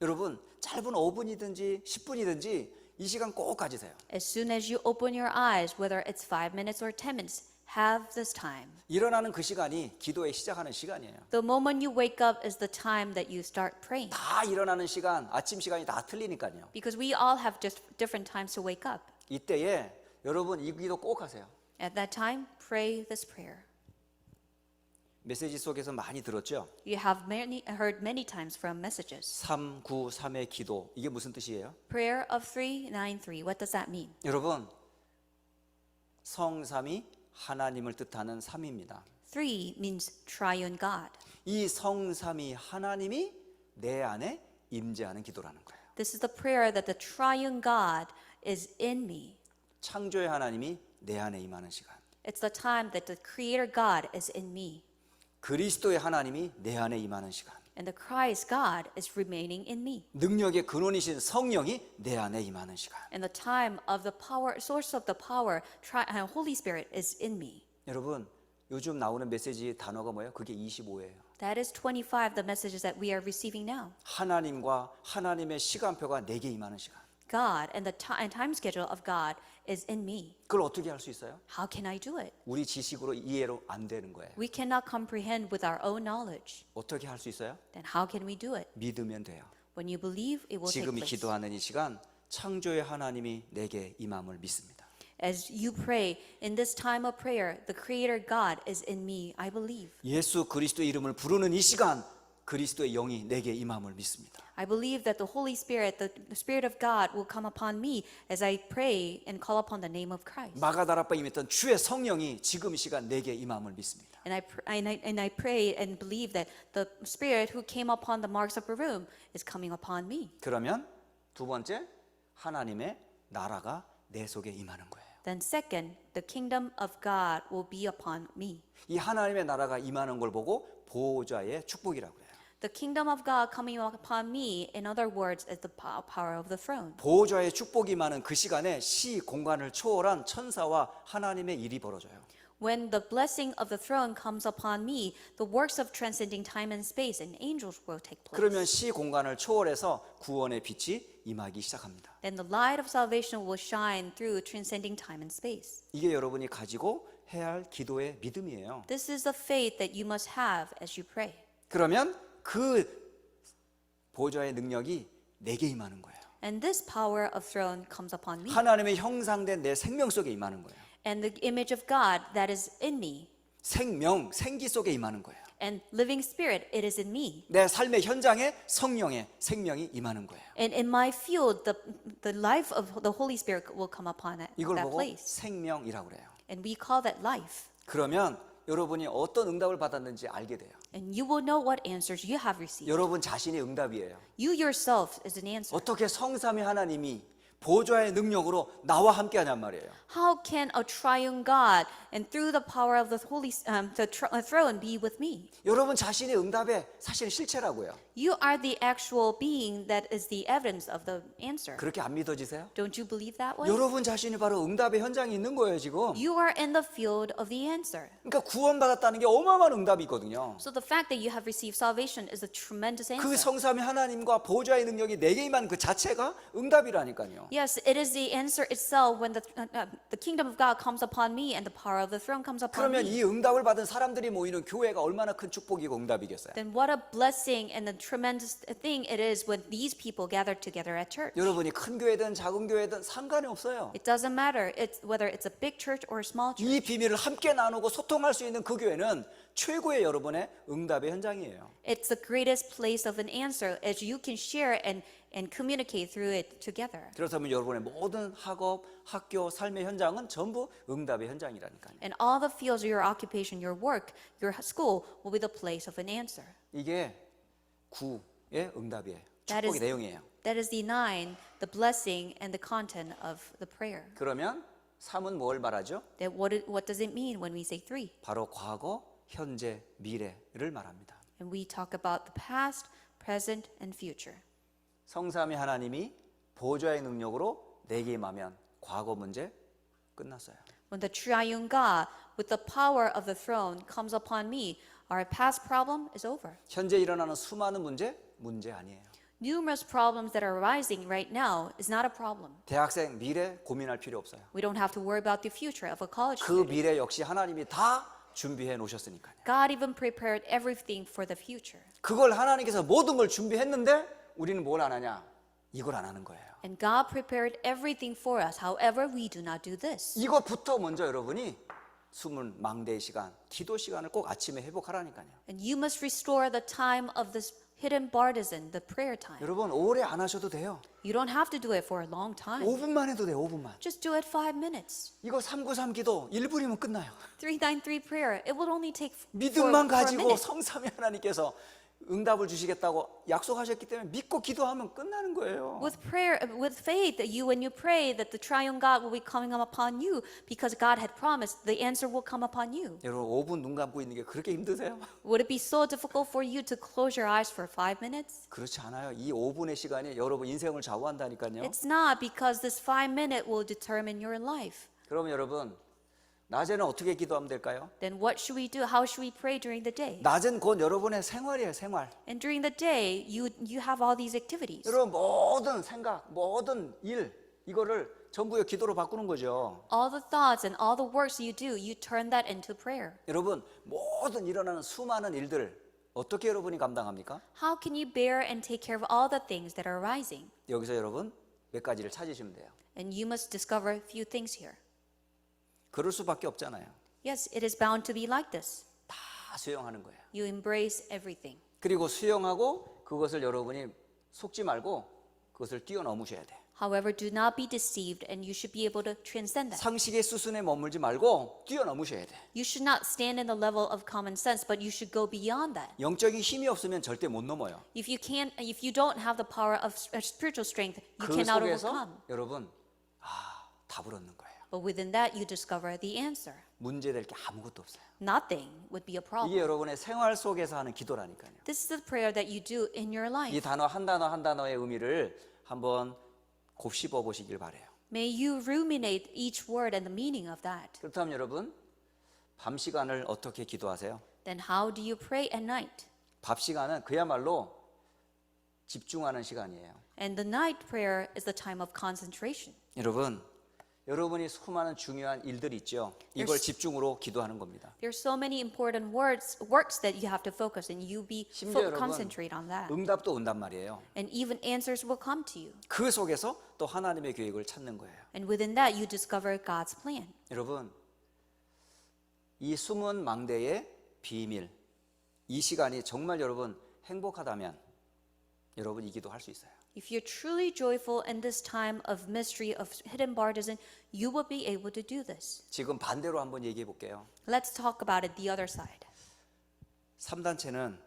여러분 짧은 5분이든지 10분이든지 이 시간 꼭 가지세요. As soon as you open your eyes, whether it's 5 minutes or 10 minutes, have this time. 일어나는 그 시간이 기도의 시작하는 시간이에요. The moment you wake up is the time that you start praying. 다 일어나는 시간, 아침 시간이 다 틀리니까요. Because we all have just different times to wake up. 이때에 여러분 이 기도 꼭 하세요. At that time, pray this prayer. 메시지 속에서 많이 들었죠? You have heard many times from messages. 393의 기도. 이게 무슨 뜻이에요? Prayer of 393. What does that mean? 여러분, 성삼이 하나님을 뜻하는 삼입니다. 3 means triune God. 이 성삼이 하나님이 내 안에 임재하는 기도라는 거예요. This is the prayer that the triune God is in me. 창조의 하나님이 내 안에 임하는 시간. It's the time that the creator God is in me. 그리스도의 하나님이 내 안에 임하는 시간. And the Christ God is remaining in me. 능력의 근원이신 성령이 내 안에 임하는 시간. And the time of the power, source of the power, Holy Spirit is in me. 여러분, 요즘 나오는 메시지 단어가 뭐예요? 그게 25예요. That is 25, the messages that we are receiving now. 하나님과 하나님의 시간표가 내게 임하는 시간. God and the time schedule of God is in me. 그걸 어떻게 할 수 있어요? How can I do it? 우리 지식으로 이해로 안 되는 거예요. We cannot comprehend with our own knowledge. 어떻게 할 수 있어요? Then how can we do it? 믿으면 돼요. When you believe, it will take 지금 이 place. 기도하는 이 시간 창조의 하나님이 내게 임함을 믿습니다. As you pray, in this time of prayer, the Creator God is in me, I believe. 예수 그리스도의 이름을 부르는 이 시간 그리스도의 영이 내게 임함을 믿습니다. I believe that the Holy Spirit, the Spirit of God will come upon me as I pray and call upon the name of Christ. 마가다락방에 임했던 주의 성령이 지금 이 시간 내게 임함을 믿습니다. And I pray and believe that the Spirit who came upon the marks of Barum is coming upon me. 그러면 두 번째 하나님의 나라가 내 속에 임하는 거예요. Then second, the kingdom of God will be upon me. 이 하나님의 나라가 임하는 걸 보고 보호자의 축복이라고 해요. The kingdom of God coming upon me, in other words, is the power of the throne. 보호자의 축복이 임하는 그 시간에 시 공간을 초월한 천사와 하나님의 일이 벌어져요. When the blessing of the throne comes upon me, the works of transcending time and space and angels will take place. 그러면 시 공간을 초월해서 구원의 빛이 임하기 시작합니다. Then the light of salvation will shine through transcending time and space. 이게 여러분이 가지고 해야 할 기도의 믿음이에요. This is the faith that you must have as you pray. 그러면 그 보호자의 능력이 내게 임하는 거예요. And this power of throne comes upon me. 하나님의 형상된 내 생명 속에 임하는 거예요. And the image of God that is in me. 생명, 생기 속에 임하는 거예요. And living spirit, it is in me. 내 삶의 현장에 성령의 생명이 임하는 거예요. And in my field, the life of the Holy Spirit will come upon that 이걸 보고 place. 생명이라고 그래요. And we call that life. 그러면 여러분이 어떤 응답을 받았는지 알게 돼요. And you will know what answers you have received. 여러분 자신이 응답이에요. You yourself is an answer. 어떻게 성삼위 하나님이 보좌의 능력으로 나와 함께 하냔 말이에요. How can a triune God and through the power of the throne be with me? 여러분 자신의 응답의 사실 실체라고요. You are the actual being that is the evidence of the answer. 그렇게 안 믿어지세요? Don't you believe that way? 여러분 자신이 바로 응답의 현장에 있는 거예요, 지금. You are in the field of the answer. 그러니까 구원받았다는 게 어마어마한 응답이거든요. So the fact that you have received salvation is a tremendous 그 answer. 성삼위 하나님과 보좌의 능력이 내게 임한 그 자체가 응답이라니까요. Yes, it is the answer itself when the kingdom of God comes upon me and the power of the throne comes upon 그러면 me. 이 응답을 받은 사람들이 모이는 교회가 얼마나 큰 축복이고 응답이겠어요. Then what a blessing and a tremendous thing it is when these people gather together at church. 여러분이 큰 교회든 작은 교회든 상관이 없어요. It doesn't matter whether it's a big church or a small church. 이 비밀을 함께 나누고 소통할 수 있는 그 교회는 최고의 여러분의 응답의 현장이에요. It's the greatest place of an answer as you can share and communicate through it together. 그렇다면 여러분의 모든 학업, 학교, 삶의 현장은 전부 응답의 현장이라니까요. And all the fields of your occupation, your work, your school will be the place of an answer. 이게 9의 응답이에요. That 축복의 is- 내용이에요. That is the 9, the blessing and the content of the prayer. 그러면 3은 뭘 말하죠? That what does it mean when we say 3? 바로 과거, 현재, 미래를 말합니다. And we talk about the past, present, and future. 성삼위 하나님이 보좌의 능력으로 내게 임하면 과거 문제 끝났어요. When the triune God, with the power of the throne, comes upon me, our past problem is over. 현재 일어나는 수많은 문제 아니에요. Numerous problems that are arising right now is not a problem. 대학생 미래 고민할 필요 없어요. We don't have to worry about the future of a college 그 student. 미래 역시 하나님이 다 준비해 놓으셨으니까요. God even prepared everything for the future. 그걸 하나님께서 모든 걸 준비했는데 우리는 뭘 안 하냐? 이걸 안 하는 거예요. And God prepared everything for us. However, we do not do this. 이것부터 먼저 여러분이 숨은 망대의 시간, 기도 시간을 꼭 아침에 회복하라니까요. And you must restore the time of this hidden bartizan, the prayer time. 여러분 오래 안 하셔도 돼요. You don't have to do it for a long time. 5분만 해도 돼요. 5분만. Just do it 5 minutes. 이거 393 기도 1분이면 끝나요. 393 prayer. It will only take 믿음만 for a 가지고 minute. 성삼위 하나님께서 응답을 주시겠다고 약속하셨기 때문에 믿고 기도하면 끝나는 거예요. With prayer, with faith, when you pray that the triune God will be coming upon you, because God had promised, the answer will come upon you. 여러분 5분 눈 감고 있는 게 그렇게 힘드세요? Would it be so difficult for you to close your eyes for 5 minutes? 그렇지 않아요. 이 5분의 시간이 여러분 인생을 좌우한다니까요. It's not, because this 5 minute will determine your life. 그러면 여러분 낮에는 어떻게 기도하면 될까요? Then what should we do? How should we pray during the day? 낮은 곧 여러분의 생활이에요. 생활. And during the day, you have all these activities. 여러분 모든 생각, 모든 일 이거를 전부의 기도로 바꾸는 거죠. All the thoughts and all the works you do, you turn that into prayer. 여러분 모든 일어나는 수많은 일들을 어떻게 여러분이 감당합니까? How can you bear and take care of all the things that are arising? 여기서 여러분 몇 가지를 찾으시면 돼요. And you must discover a few things here. 그럴 수밖에 없잖아요. Yes, it is bound to be like this. 다 수용하는 거예요. You embrace everything. 그리고 수용하고 그것을 여러분이 속지 말고 그것을 뛰어넘으셔야 돼. However, do not be deceived, and you should be able to transcend that. 상식의 수순에 머물지 말고 뛰어넘으셔야 돼. You should not stand in the level of common sense, but you should go beyond that. 영적인 힘이 없으면 절대 못 넘어요. If you don't have the power of spiritual strength, you 그 cannot 속에서 overcome. 여러분 답을 얻는 거예요. But within that, you discover the answer. 문제될 게 아무것도 없어요. Nothing would be a 이게 problem. 여러분의 생활 속에서 하는 기도라니까요. This is the prayer that you do in your 이 life. 단어 한 단어 한 단어의 의미를 한번 곱씹어 보시길 바래요. May you ruminate each word and the meaning of that. 그렇다면 여러분 밤 시간을 어떻게 기도하세요? Then how do you pray at night? 밥 시간은 그야말로 집중하는 시간이에요. And the night prayer is the time of concentration. 여러분이 수많은 중요한 일들이 있죠. 이걸 집중으로 기도하는 겁니다. There are so many important works that you have to focus, and you 심지어 여러분 concentrate on that. 응답도 온단 말이에요. And even answers will come to you. 그 속에서 또 하나님의 계획을 찾는 거예요. And within that, you discover God's plan. 여러분 이 숨은 망대의 비밀 이 시간이 정말 여러분 행복하다면 여러분 이 기도 할 수 있어요. If you're truly joyful in this time of mystery of hidden bartizan, you will be able to do this. 지금 반대로 한번 얘기해 볼게요. Let's talk about it the other side. 3단체는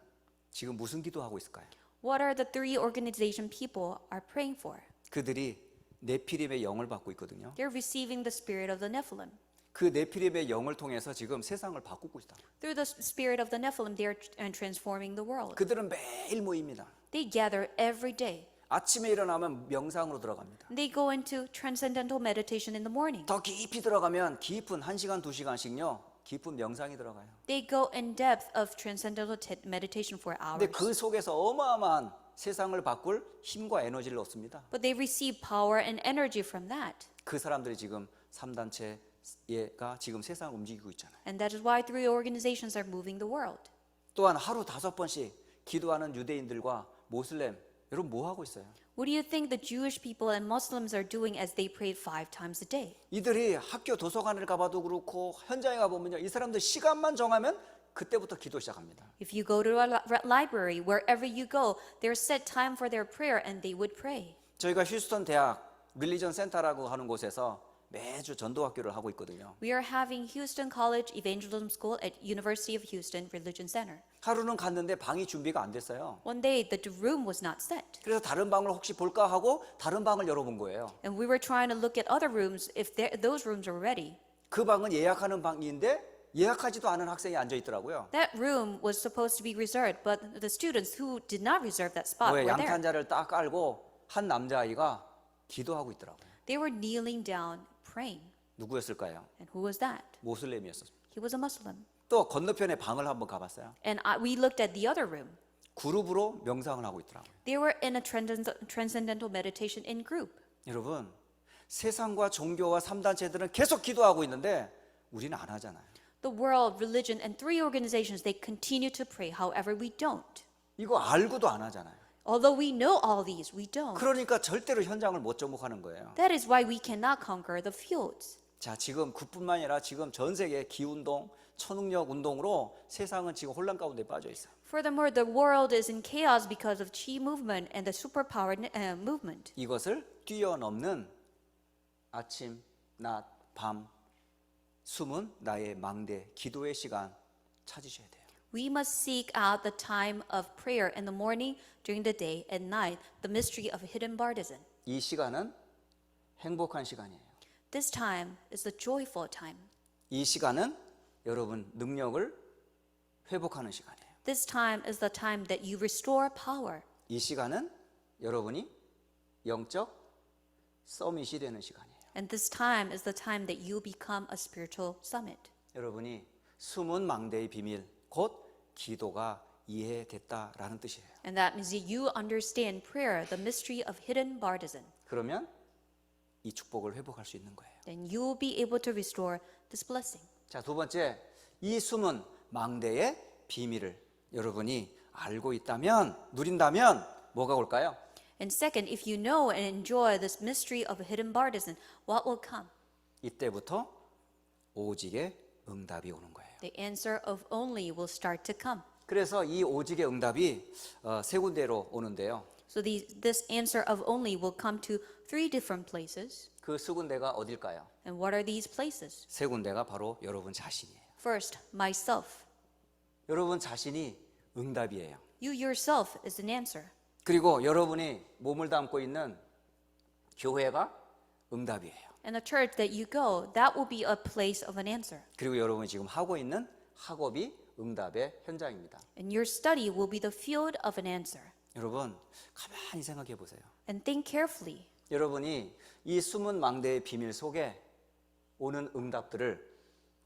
지금 무슨 기도하고 있을까요? What are the 3 organization people are praying for? 그들이 네피림의 영을 받고 있거든요. They're receiving the spirit of the Nephilim. 그 네피림의 영을 통해서 지금 세상을 바꾸고 있다. Through the spirit of the Nephilim, they are transforming the world. 그들은 매일 모입니다. They gather every day. 아침에 일어나면 명상으로 들어갑니다. They go into transcendental meditation in the morning. 더 깊이 들어가면 깊은 1시간, 2시간씩요. 깊은 명상이 들어가요. They go in depth of transcendental meditation for 근데 hours. 그 속에서 어마어마한 세상을 바꿀 힘과 에너지를 얻습니다. But they receive power and energy from that. 그 사람들이 지금 3단체가 지금 세상을 움직이고 있잖아요. And that is why three organizations are moving the world. 또한 하루 5번씩 기도하는 유대인들과 모슬렘, 여러분 뭐 하고 있어요? What do you think the Jewish people and Muslims are doing as they pray 5 times a day? 이들이 학교 도서관을 가봐도 그렇고 현장에 가보면요, 이 사람들 시간만 정하면 그때부터 기도 시작합니다. If you go to a library, wherever you go, there's set time for their prayer and they would pray. 저희가 휴스턴 대학 릴리전 센터라고 하는 곳에서 매주 전도학교를 하고 있거든요. We are having Houston College Evangelism School at University of Houston Religion Center. 하루는 갔는데 방이 준비가 안 됐어요. One day, the room was not set. 그래서 다른 방을 혹시 볼까 하고 다른 방을 열어본 거예요. And we were trying to look at other rooms if those rooms were ready. 그 방은 예약하는 방인데 예약하지도 않은 학생이 앉아 있더라고요. That room was supposed to be reserved, but the students who did not reserve that spot 왜 were there. 양탄자를 딱 깔고 한 남자아이가 기도하고 있더라고요. They were kneeling down, praying. 누구였을까요? And who was that? 모슬렘이었어요. He was a Muslim. 또 건너편에 방을 한번 가봤어요. And we looked at the other room. 그룹으로 명상을 하고 있더라고요. They were in a transcendental meditation in group. 여러분, 세상과 종교와 3단체들은 계속 기도하고 있는데 우리는 안 하잖아요. The world, religion, and three organizations, they continue to pray. However, we don't. 이거 알고도 안 하잖아요. Although we know all these, we don't. 그러니까 절대로 현장을 못 접목하는 거예요. That is why we cannot conquer the fields. 자, 지금 그뿐만 아니라 지금 전 세계 기운동, 초능력 운동으로 세상은 지금 혼란 가운데 빠져 있어요. Furthermore, the world is in chaos because of Qi movement and the superpower movement. 이것을 뛰어넘는 아침, 낮, 밤, 숨은 나의 망대, 기도의 시간 찾으셔야 돼요. We must seek out the time of prayer in the morning, during the day, at night, the mystery of hidden bartizan. 이 시간은 행복한 시간이에요. This time is the joyful time. 이 시간은 여러분 능력을 회복하는 시간이에요. This time is the time that you restore power. 이 시간은 여러분이 영적 서밋이 되는 시간이에요. And this time is the time that you become a spiritual summit. 여러분이 숨은 망대의 비밀, 곧 기도가 이해됐다라는 뜻이에요. And that means that you understand prayer, the mystery of hidden bartizan. 그러면 이 축복을 회복할 수 있는 거예요. Then you will be able to restore this blessing. 자, 두 번째, 이 숨은 망대의 비밀을 여러분이 알고 있다면, 누린다면 뭐가 올까요? And second, if you know and enjoy this mystery of a hidden bartizan, what will come? 이때부터 오직의 응답이 오는 거예요. The answer of only will start to come. 그래서 이 오직의 응답이 세 군데로 오는데요. So this answer of only will come to 3 different places. 그 세 군데가 어딜까요? And what are these places? 세 군데가 바로 여러분 자신이에요. First, myself. 여러분 자신이 응답이에요. You yourself is an answer. 그리고 여러분이 몸을 담고 있는 교회가 응답이에요. And the church that you go, that will be a place of an answer. 그리고 여러분이 지금 하고 있는 학업이 응답의 현장입니다. And your study will be the field of an answer. 여러분 가만히 생각해 보세요. And think carefully. 여러분이 이 숨은 망대의 비밀 속에 오는 응답들을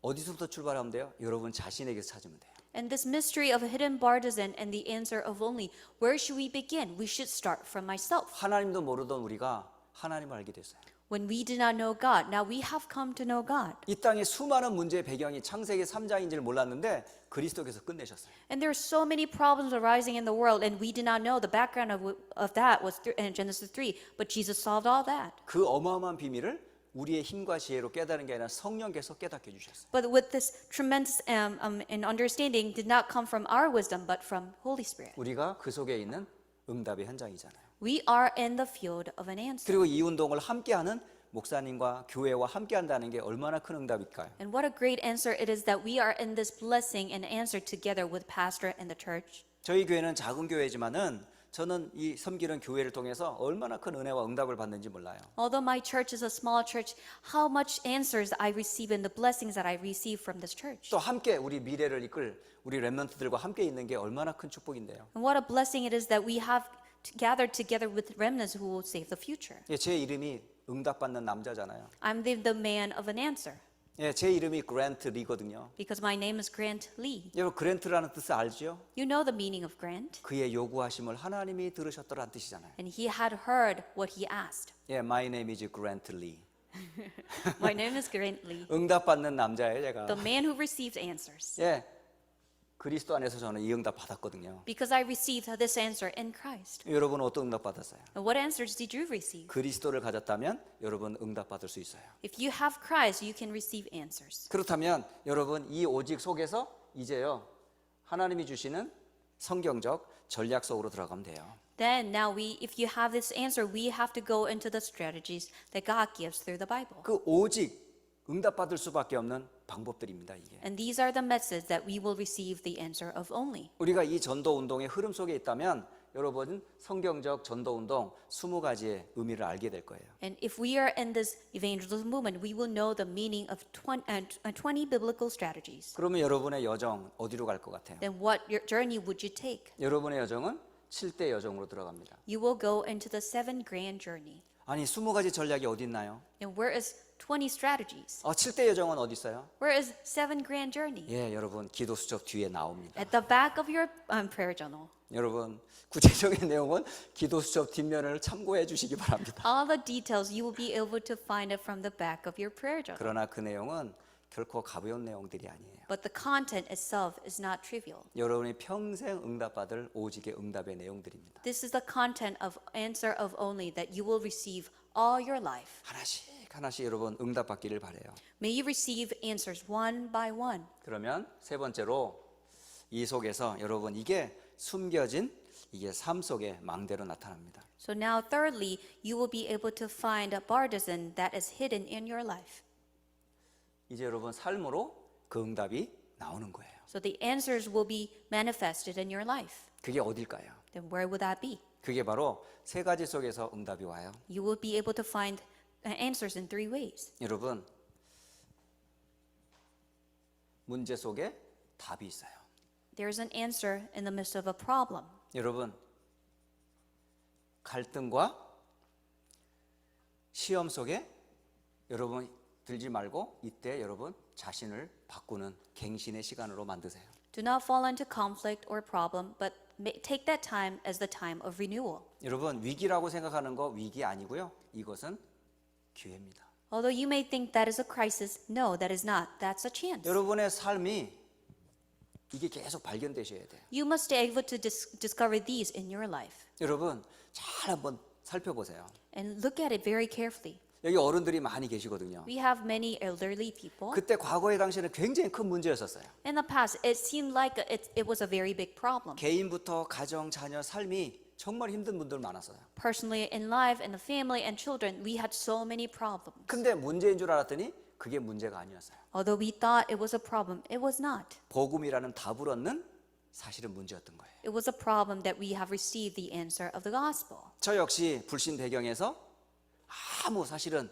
어디서부터 출발하면 돼요? 여러분 자신에게서 찾으면 돼요. And this mystery of a hidden bartizan and the answer of only, where should we begin? We should start from myself. 하나님도 모르던 우리가 하나님을 알게 됐어요. When we did not know God, now we have come to know God. 이 땅에 수많은 문제의 배경이 창세기 3장인지를 몰랐는데 그리스도께서 끝내셨어요. And there are so many problems arising in the world, and we did not know the background of that was in Genesis 3, but Jesus solved all that. 그 어마어마한 비밀을 우리의 힘과 지혜로 깨달은 게 아니라 성령께서 깨닫게 해주셨어요. But with this tremendous and understanding did not come from our wisdom, but from Holy Spirit. 우리가 그 속에 있는 응답의 현장이잖아요. We are in the field of an answer. 그리고 이 운동을 함께하는 목사님과 교회와 함께한다는 게 얼마나 큰 응답일까요? And what a great answer it is that we are in this blessing and answer together with pastor and the church. 저희 교회는 작은 교회지만은 저는 이 섬기는 교회를 통해서 얼마나 큰 은혜와 응답을 받는지 몰라요. Although my church is a small church, how much answers I receive and the blessings that I receive from this church. 또 함께 우리 미래를 이끌 우리 렘넌트들과 함께 있는 게 얼마나 큰 축복인데요. And what a blessing it is that we have gathered together with remnants who will save the future. 제 이름이 응답받는 남자잖아요. I'm the man of an answer. 예, 제 이름이 그랜트 리거든요. because my name is Grant Lee. 여러분 그랜트라는 뜻을 알죠? You know the meaning of Grant. 그의 요구하심을 하나님이 들으셨더라는 뜻이잖아요. And he had heard what he asked. 예, my name is Grant Lee. My name is Grant Lee, 응답받는 남자예요, 제가. the man who receives answers. 예, 그리스도 안에서 저는 이 응답 받았거든요. Because I received this answer in Christ. 여러분 어떤 응답 받았어요? And what answers did you receive? 그리스도를 가졌다면 여러분 응답 받을 수 있어요. If you have Christ, you can receive answers. 그렇다면 여러분 이 오직 속에서 이제요 하나님이 주시는 성경적 전략 속으로 들어가면 돼요. Then now if you have this answer, we have to go into the strategies that God gives through the Bible. 그 오직 응답 받을 수밖에 없는 방법들입니다, 이게. And these are the methods that we will receive the answer of only. 우리가 이 전도 운동의 흐름 속에 있다면 여러분 성경적 전도 운동 20가지의 의미를 알게 될 거예요. And if we are in this evangelism movement, we will know the meaning of 20 biblical strategies. 그러면 여러분의 여정 어디로 갈 것 같아요? Then what journey would you take? 여러분의 여정은 7대 여정으로 들어갑니다. You will go into the 7 grand journey. 아니 20가지 전략이 어디 있나요? And where is 20 strategies? 7대 여정은 어디 있어요? Where is 7 grand journey? 예, 여러분 기도 수첩 뒤에 나옵니다. At the back of your prayer journal. 여러분 구체적인 내용은 기도 수첩 뒷면을 참고해 주시기 바랍니다. All the details you will be able to find it from the back of your prayer journal. 그러나 그 내용은 결코 가벼운 내용들이 아니에요. But the content itself is not trivial. 여러분이 평생 응답받을 오직의 응답의 내용들입니다. This is the content of answer of only that you will receive all your life. 하나씩 하나씩 여러분 응답받기를 바래요. May you receive answers one by one. 그러면 세 번째로 이 속에서 여러분 이게 숨겨진 이게 삶 속의 망대로 나타납니다. So now thirdly, you will be able to find a partisan that is hidden in your life. 이제 여러분 삶으로 그 응답이 나오는 거예요. So the answers will be manifested in your life. 그게 어딜까요? Then where would that be? 그게 바로 세 가지 속에서 응답이 와요. You will be able to find answers in 3 ways. 여러분 문제 속에 답이 있어요. There's an answer in the midst of a problem. 여러분 갈등과 시험 속에 여러분 들지 말고 이때 여러분 자신을 바꾸는 갱신의 시간으로 만드세요. Do not fall into conflict or problem, but take that time as the time of renewal. 여러분 위기라고 생각하는 거 위기 아니고요. 이것은 기회입니다. Although you may think that is a crisis, no, that is not. That's a chance. 여러분의 삶이 이게 계속 발견되셔야 돼요. You must be able to discover these in your life. 여러분 잘 한번 살펴보세요. And look at it very carefully. 여기 어른들이 많이 계시거든요. We have many elderly people. 그때 과거의 당시에는 굉장히 큰 문제였었어요. In the past, it seemed like it was a very big problem. 개인부터 가정, 자녀, 삶이 정말 힘든 분들 많았어요. Personally, in life, in the family, and children, we had so many problems. 근데 문제인 줄 알았더니 그게 문제가 아니었어요. Although we thought it was a problem, it was not. 복음이라는 답을 얻는 사실은 문제였던 거예요. It was a problem that we have received the answer of the gospel. 저 역시 불신 배경에서 아무 사실은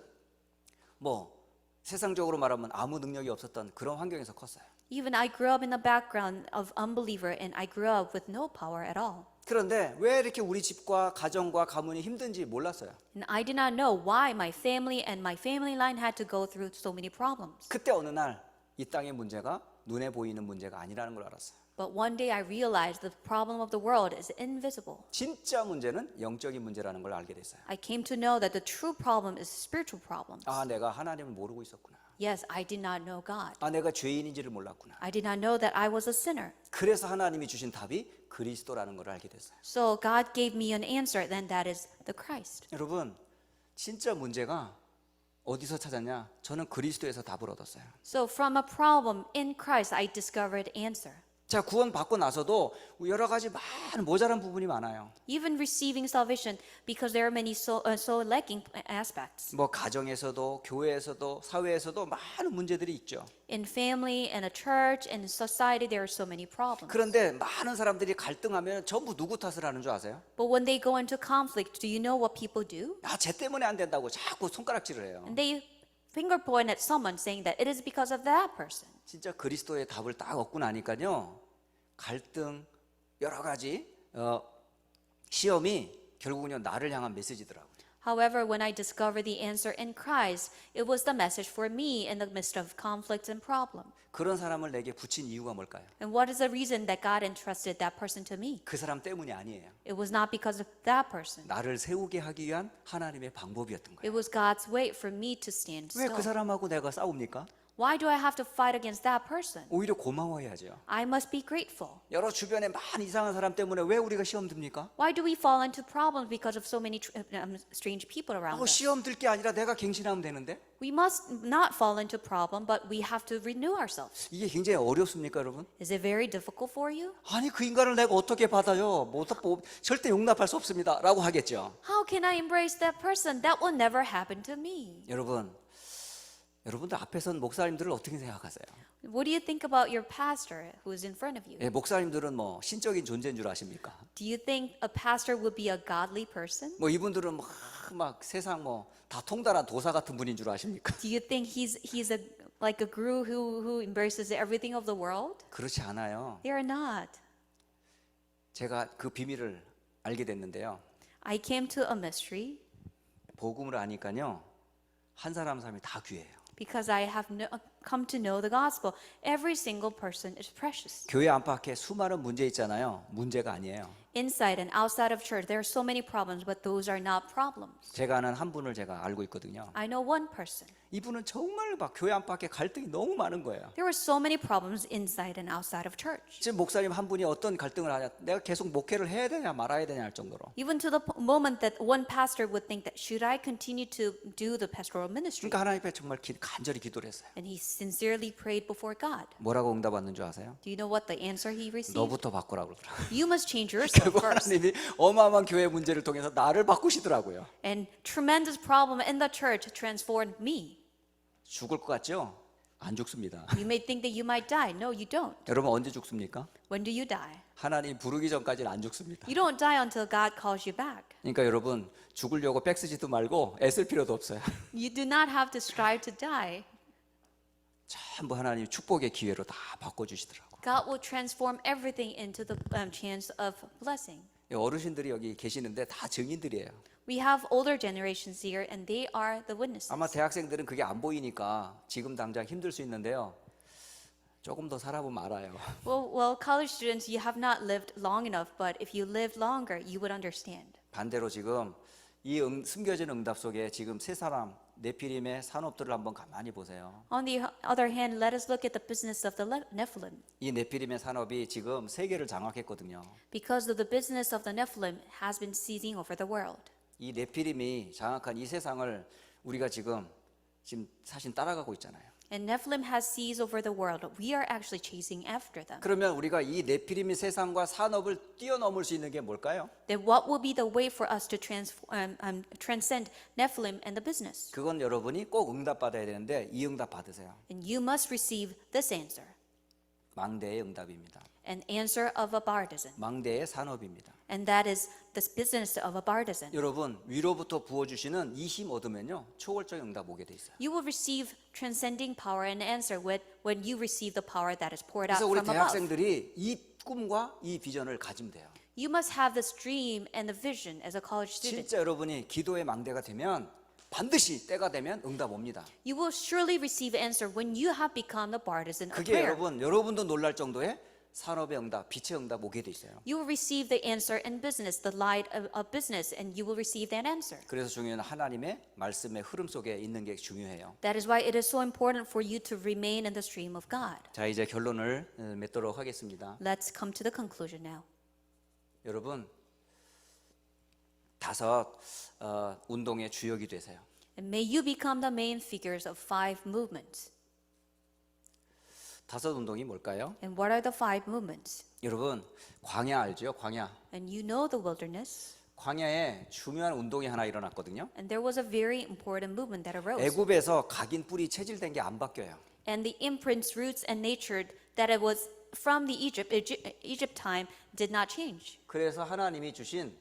세상적으로 말하면 아무 능력이 없었던 그런 환경에서 컸어요. Even I grew up in the background of unbeliever and I grew up with no power at all. 그런데 왜 이렇게 우리 집과 가정과 가문이 힘든지 몰랐어요. And I did not know why my family and my family line had to go through so many problems. 그때 어느 날 이 땅의 문제가 눈에 보이는 문제가 아니라는 걸 알았어요. But one day I realized the problem of the world is invisible. 진짜 문제는 영적인 문제라는 걸 알게 됐어요. I came to know that the true problem is spiritual problems. 내가 하나님을 모르고 있었구나. Yes, I did not know God. 내가 죄인인지를 몰랐구나. I did not know that I was a sinner. 그래서 하나님이 주신 답이 그리스도라는 걸 알게 됐어요. So God gave me an answer, then that is the Christ. 여러분, 진짜 문제가 어디서 찾았냐? 저는 그리스도에서 답을 얻었어요. So from a problem in Christ, I discovered answer. 자, 구원 받고 나서도 여러 가지 많은 모자란 부분이 많아요. Even receiving salvation, because there are many so lacking aspects. 가정에서도 교회에서도 사회에서도 많은 문제들이 있죠. In family, in a church, in society, there are so many problems. 그런데 많은 사람들이 갈등하면 전부 누구 탓을 하는 줄 아세요? But when they go into conflict, do you know what people do? 쟤 때문에 안 된다고 자꾸 손가락질을 해요. And they finger point at someone saying that it is because of that person. 진짜 그리스도의 답을 딱 얻고 나니까요. 갈등, 여러 가지 시험이 결국은요 나를 향한 메시지더라고요. However, when I discovered the answer in Christ, it was the message for me in the midst of conflicts and problems. 그런 사람을 내게 붙인 이유가 뭘까요? And what is the reason that God entrusted that person to me? 그 사람 때문이 아니에요. It was not because of that person. 나를 세우게 하기 위한 하나님의 방법이었던 거예요. It was God's way for me to stand 왜 그 still. 사람하고 내가 싸웁니까? Why do I have to fight against that person? 오히려 고마워해야죠. I must be grateful. 여러 주변에 많은 이상한 사람 때문에 왜 우리가 시험 듭니까? Why do we fall into problems because of so many strange people around us? 시험 들 게 아니라 내가 갱신하면 되는데 We must not fall into problem, but we have to renew ourselves. 이게 굉장히 어렵습니까, 여러분? Is it very difficult for you? 아니 그 인간을 내가 어떻게 받아요? 절대 용납할 수 없습니다라고 하겠죠. How can I embrace that person? That will never happen to me. 여러분들 앞에선 목사님들을 어떻게 생각하세요? What do you think about your pastor who is in front of you? 예, 목사님들은 뭐 신적인 존재인 줄 아십니까? Do you think a pastor would be a godly person? 뭐 이분들은 막 세상 뭐 다 통달한 도사 같은 분인 줄 아십니까? Do you think he's like a guru who embraces everything of the world? 그렇지 않아요. They are not. 제가 그 비밀을 알게 됐는데요. I came to a mystery 복음을 아니까요. 한 사람 다 귀해요. because I have come to know the gospel. Every single person is precious. 교회 안팎에 수많은 문제 있잖아요. 문제가 아니에요. Inside and outside of church, there are so many problems, but those are not problems. 제가 아는 한 분을 제가 알고 있거든요. I know one person. 이분은 정말 막 교회 안팎에 갈등이 너무 많은 거예요. There were so many problems inside and outside of church. 지금 목사님 한 분이 어떤 갈등을 하냐, 내가 계속 목회를 해야 되냐 말아야 되냐 할 정도로. Even to the moment that one pastor would think that should I continue to do the pastoral ministry? 그러니까 하나님 앞에 정말 간절히 기도를 했어요. And he sincerely prayed before God. 뭐라고 응답 받는 줄 아세요? Do you know what the answer he received? 너부터 바꾸라고 그러더라고요. You must change yourself 결국 first. 하나님이 어마어마한 교회 문제를 통해서 나를 바꾸시더라고요. And tremendous problem in the church transformed me. 죽을 것 같죠? 안 죽습니다. You may think that you might die. No, you don't. 여러분 언제 죽습니까? When do you die? 하나님 부르기 전까지는 안 죽습니다. You don't die until God calls you back. 그러니까 여러분 죽으려고 빽쓰지도 말고 애쓸 필요도 없어요. You do not have to strive to die. 전부 하나님 축복의 기회로 다 바꿔주시더라고. God will transform everything into the chance of blessing. 어르신들이 여기 계시는데 다 증인들이에요. We have older generations here, and they are the witnesses. 아마 대학생들은 그게 안 보이니까 지금 당장 힘들 수 있는데요. 조금 더 살아보면 알아요. Well, college students, you have not lived long enough, but if you lived longer, you would understand. 반대로 지금 이 숨겨진 응답 속에 지금 세 사람 네피림의 산업들을 한번 가만히 보세요. On the other hand, let us look at the business of the Nephilim. 이 네피림의 산업이 지금 세계를 장악했거든요. Because of the business of the Nephilim has been seizing over the world. 이 네피림이 장악한 이 세상을 우리가 지금 사실 따라가고 있잖아요. And Nephilim has seized over the world. We are actually chasing after them. 그러면 우리가 이 네피림의 세상과 산업을 뛰어넘을 수 있는 게 뭘까요? Then what will be the way for us to transcend Nephilim and the business? 그건 여러분이 꼭 응답 받아야 되는데 이 응답 받으세요. And you must receive this answer. 망대의 응답입니다. An answer of a bartisan. 망대의 산업입니다. And that is the business of a bartisan. 여러분 위로부터 부어주시는 이 힘 얻으면요 초월적 응답 오게 돼 있어요. You will receive transcending power and answer when you receive the power that is poured out 그래서 우리 from above. 대학생들이 이 꿈과 이 비전을 가지면 돼요. You must have this dream and the vision as a college student. 진짜 여러분이 기도의 망대가 되면 반드시 때가 되면 응답 옵니다. You will surely receive answer when you have become the bartisan of 그게 prayer. 여러분도 놀랄 정도의 산업의 응답, 빛의 응답 오게 돼 있어요. You will receive the answer in business, the light of business, and you will receive that answer. 그래서 중요한 하나님의 말씀의 흐름 속에 있는 게 중요해요. That is why it is so important for you to remain in the stream of God. 자, 이제 결론을 맺도록 하겠습니다. Let's come to the conclusion now. 여러분, 5 운동의 주역이 되세요. And may you become the main figures of 5 movements. 5 운동이 뭘까요? And what are the 5 movements? 여러분, 광야 알죠? 광야. And you know the wilderness. 광야에 중요한 운동이 하나 일어났거든요. And there was a very important movement that arose. 애굽에서 각인 뿌리 체질된 게 안 바뀌어요. And the imprints, roots, and nature that it was from the Egypt time did not change. 그래서 하나님이 주신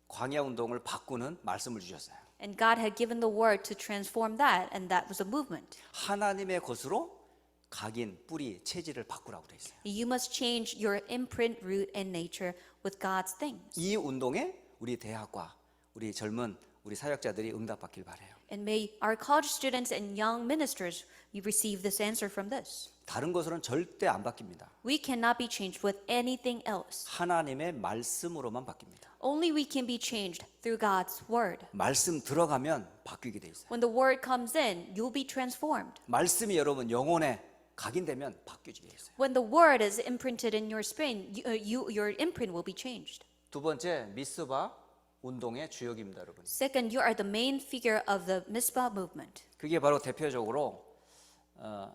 광야 운동을 바꾸는 말씀을 주셨어요. And God had given the word to transform that, and that was a movement. 하나님의 것으로 각인 뿌리 체질을 바꾸라고 돼 있어요. You must change your imprint, root, and nature with God's things. 이 운동에 우리 대학과 우리 젊은 우리 사역자들이 응답받길 바래요. And may our college students and young ministers receive this answer from this. 다른 것으로는 절대 안 바뀝니다. We cannot be changed with anything else. 하나님의 말씀으로만 바뀝니다. Only we can be changed through God's word. 말씀 들어가면 바뀌게 돼 있어요. When the word comes in, you'll be transformed. 말씀이 여러분 영혼에 각인되면 바뀌게 돼 있어요. When the word is imprinted in your spine, your imprint will be changed. 두 번째, 미스바 운동의 주역입니다, 여러분. Second, you are the main figure of the Mizpah movement. 그게 바로 대표적으로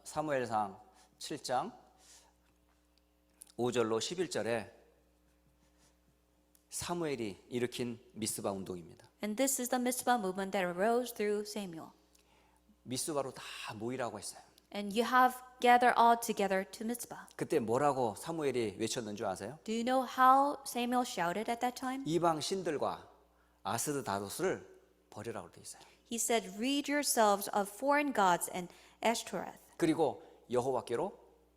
사무엘상 7장 5절로 11절에 사무엘이 일으킨 미스바 운동입니다. And this is the Mizpah movement that arose through Samuel. 미스바로 다 모이라고 했어요. And you have gathered all together to Mizpah. 그때 뭐라고 사무엘이 외쳤는 줄 아세요? Do you know how Samuel shouted at that time? 이방 신들과 아스드다롯을 버리라고 돼 있어요. He said, "Rid yourselves of foreign gods and Ashtoreth." 그리고 여호와께로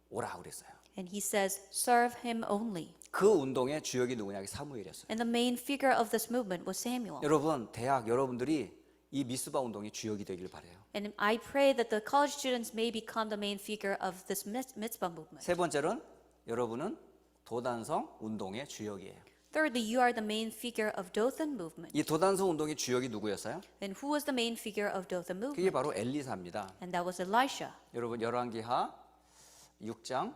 오라고 그랬어요. And he says, "Serve him only." 그 운동의 주역이 누구냐? 사무엘이었어요. And the main figure of this movement was Samuel. 여러분, 대학 여러분들이 이 미스바 운동의 주역이 되길 바래요. And I pray that the college students may become the main figure of this Mizpah movement. 세 번째는 여러분은 도단성 운동의 주역이에요. Thirdly, you are the main figure of Dothan movement. 이 도단성 운동의 주역이 누구였어요? And who was the main figure of Dothan 그게 movement? 바로 엘리사입니다. And that was Elisha. 여러분 열왕기하 6장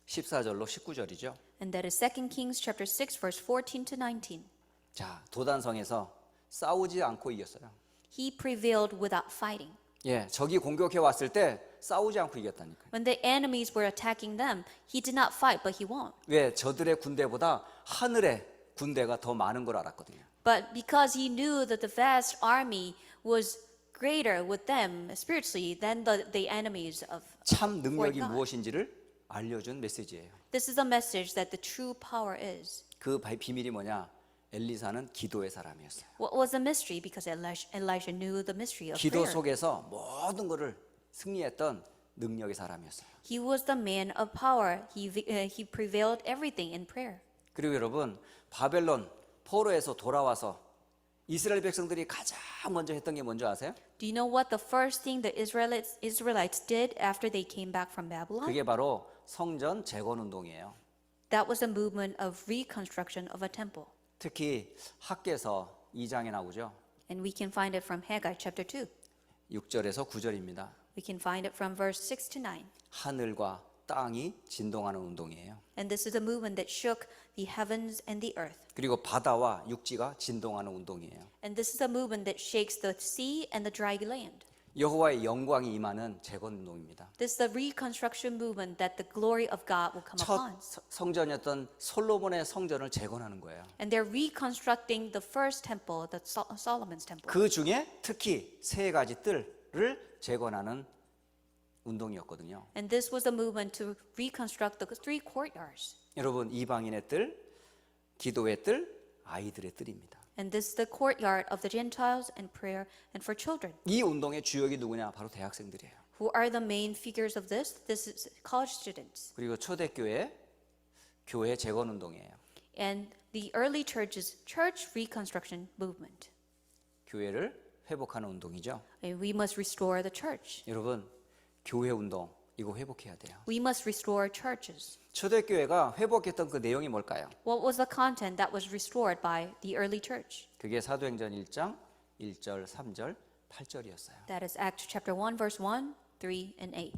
14절로 19절이죠. And that is 2 Kings chapter 6 verse 14 to 19. 자, 도단성에서 싸우지 않고 이겼어요. He prevailed without fighting. 예, 적이 공격해 왔을 때 싸우지 않고 이겼다니까요. When the enemies were attacking them, he did not fight, but he won. 왜? 저들의 군대보다 하늘의 군대가 더 많은 걸 알았거든요. But because he knew that the vast army was greater with them spiritually than the enemies of 참 능력이 God. 무엇인지를 알려준 메시지예요. This is a message that the true power is. 그 비밀이 뭐냐? 엘리사는 기도의 사람이었어요. What was the mystery? Because Elisha knew the mystery of 기도 prayer. 속에서 모든 것을 승리했던 능력의 사람이었어요. He was the man of power. He prevailed everything in prayer. 그리고 여러분, 바벨론 포로에서 돌아와서 이스라엘 백성들이 가장 먼저 했던 게 뭔지 아세요? Do you know what the first thing the Israelites did after they came back from Babylon? 그게 바로 성전 재건 운동이에요. That was a movement of reconstruction of a temple. 특히 학개서 2장에 나오죠. And we can find it from Haggai chapter 2. 6절에서 9절입니다. We can find it from verse 6 to 9. 하늘과 땅이 진동하는 운동이에요. And this is a movement that shook the heavens and the earth. 그리고 바다와 육지가 진동하는 운동이에요. And this is a movement that shakes the sea and the dry land. 여호와의 영광이 임하는 재건 운동입니다. This is the reconstruction movement that the glory of God will come 첫 upon. 성전이었던 솔로몬의 성전을 재건하는 거예요. And they're reconstructing the first temple, the Solomon's temple. 그 중에 특히 세 가지 뜰을 재건하는 운동이었거든요. And this was a movement to reconstruct the three courtyards. 여러분, 이방인의 뜰, 기도의 뜰, 아이들의 뜰입니다. And this is the courtyard of the Gentiles and prayer and for children. 이 운동의 주역이 누구냐? 바로 대학생들이에요. Who are the main figures of this? This is college students. 그리고 초대교회 교회 재건 운동이에요. And the early church's church reconstruction movement. 교회를 회복하는 운동이죠. And we must restore the church. 여러분, 교회 운동 이거 회복해야 돼요. We must restore churches. 초대교회가 회복했던 그 내용이 뭘까요? What was the content that was restored by the early church? 그게 사도행전 1장 1절, 3절, 8절이었어요. That is Acts chapter 1 verse 1, 3 and 8.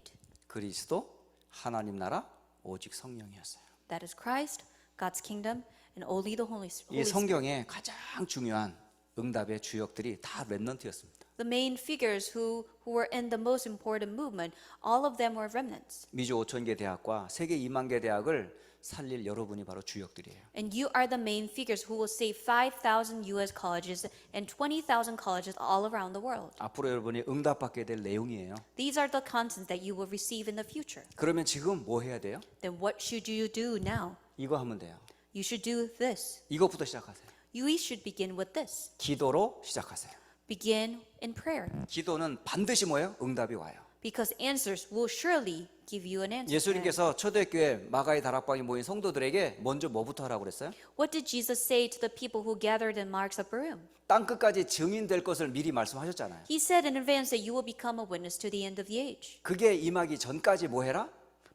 그리스도, 하나님 나라, 오직 성령이었어요. That is Christ, God's kingdom, and only the Holy 이 Spirit. 성경에 가장 중요한 응답의 주역들이 다 렘넌트였습니다. The main figures who were in the most important movement, all of them were remnants. 미주 5,000개 대학과 세계 2만 개 대학을 살릴 여러분이 바로 주역들이에요. And you are the main figures who will save 5,000 U.S. colleges and 20,000 colleges all around the world. 앞으로 여러분이 응답받게 될 내용이에요. These are the contents that you will receive in the future. 그러면 지금 뭐 해야 돼요? Then what should you do now? 이거 하면 돼요. You should do this. 이것부터 시작하세요. You should begin with this. 기도로 시작하세요. Begin in prayer. 기도는 반드시 뭐예요? 응답이 와요. Because answers will surely give you an answer. 예수님께서 초대교회 마가의 다락방에 모인 성도들에게 먼저 뭐부터 하라고 그랬어요? What did Jesus say to the people who gathered in Mark's upper room? 땅 끝까지 증인될 것을 미리 말씀하셨잖아요. He said in advance that you will become a witness to the end of the age. 그게 임하기 전까지 뭐 해라?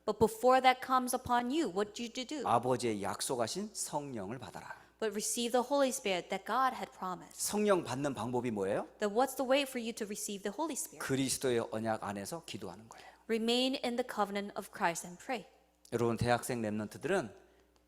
But before that comes upon you, what do you do? 아버지의 약속하신 성령을 받아라. But receive the Holy Spirit that God had promised. 성령 받는 방법이 뭐예요? Then what's the way for you to receive the Holy Spirit? 그리스도의 언약 안에서 기도하는 거예요. Remain in the covenant of Christ and pray. 여러분 대학생 랩런트들은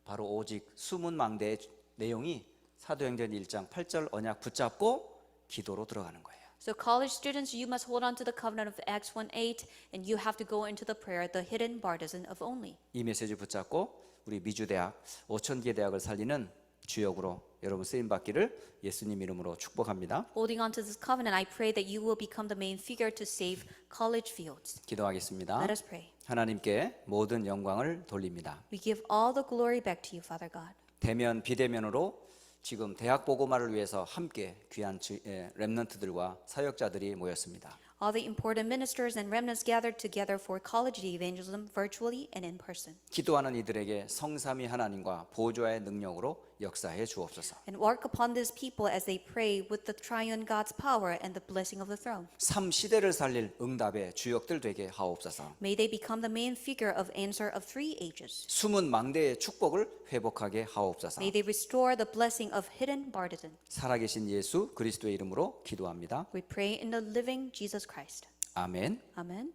바로 오직 숨은 망대의 내용이 사도행전 1장 8절 언약 붙잡고 기도로 들어가는 거예요. So college students, you must hold on to the covenant of Acts 1:8, and you have to go into the prayer, the hidden partisan of only. 이 메시지 붙잡고 우리 미주대학 5,000개 대학을 살리는 주역으로 여러분 쓰임 받기를 예수님 이름으로 축복합니다. Holding on to this covenant, I pray that you will become the main figure to save college fields. 기도하겠습니다. Let us pray. 하나님께 모든 영광을 돌립니다. We give all the glory back to you, Father God. 대면 비대면으로 지금 대학 보고마를 위해서 함께 귀한 랩런트들과 사역자들이 모였습니다. All the important ministers and remnants gathered together for college evangelism virtually and in person. 기도하는 이들에게 성삼위 하나님과 보좌의 능력으로 역사해 주옵소서. And work upon these people as they pray with the triune God's power and the blessing of the throne. 3시대를 살릴 응답의 주역들 되게 하옵소서. May they become the main figure of answer of 3 ages. 숨은 망대의 축복을 회복하게 하옵소서. May they restore the blessing of hidden partisan. 살아계신 예수 그리스도의 이름으로 기도합니다. We pray in the living Jesus Christ. 아멘. Amen.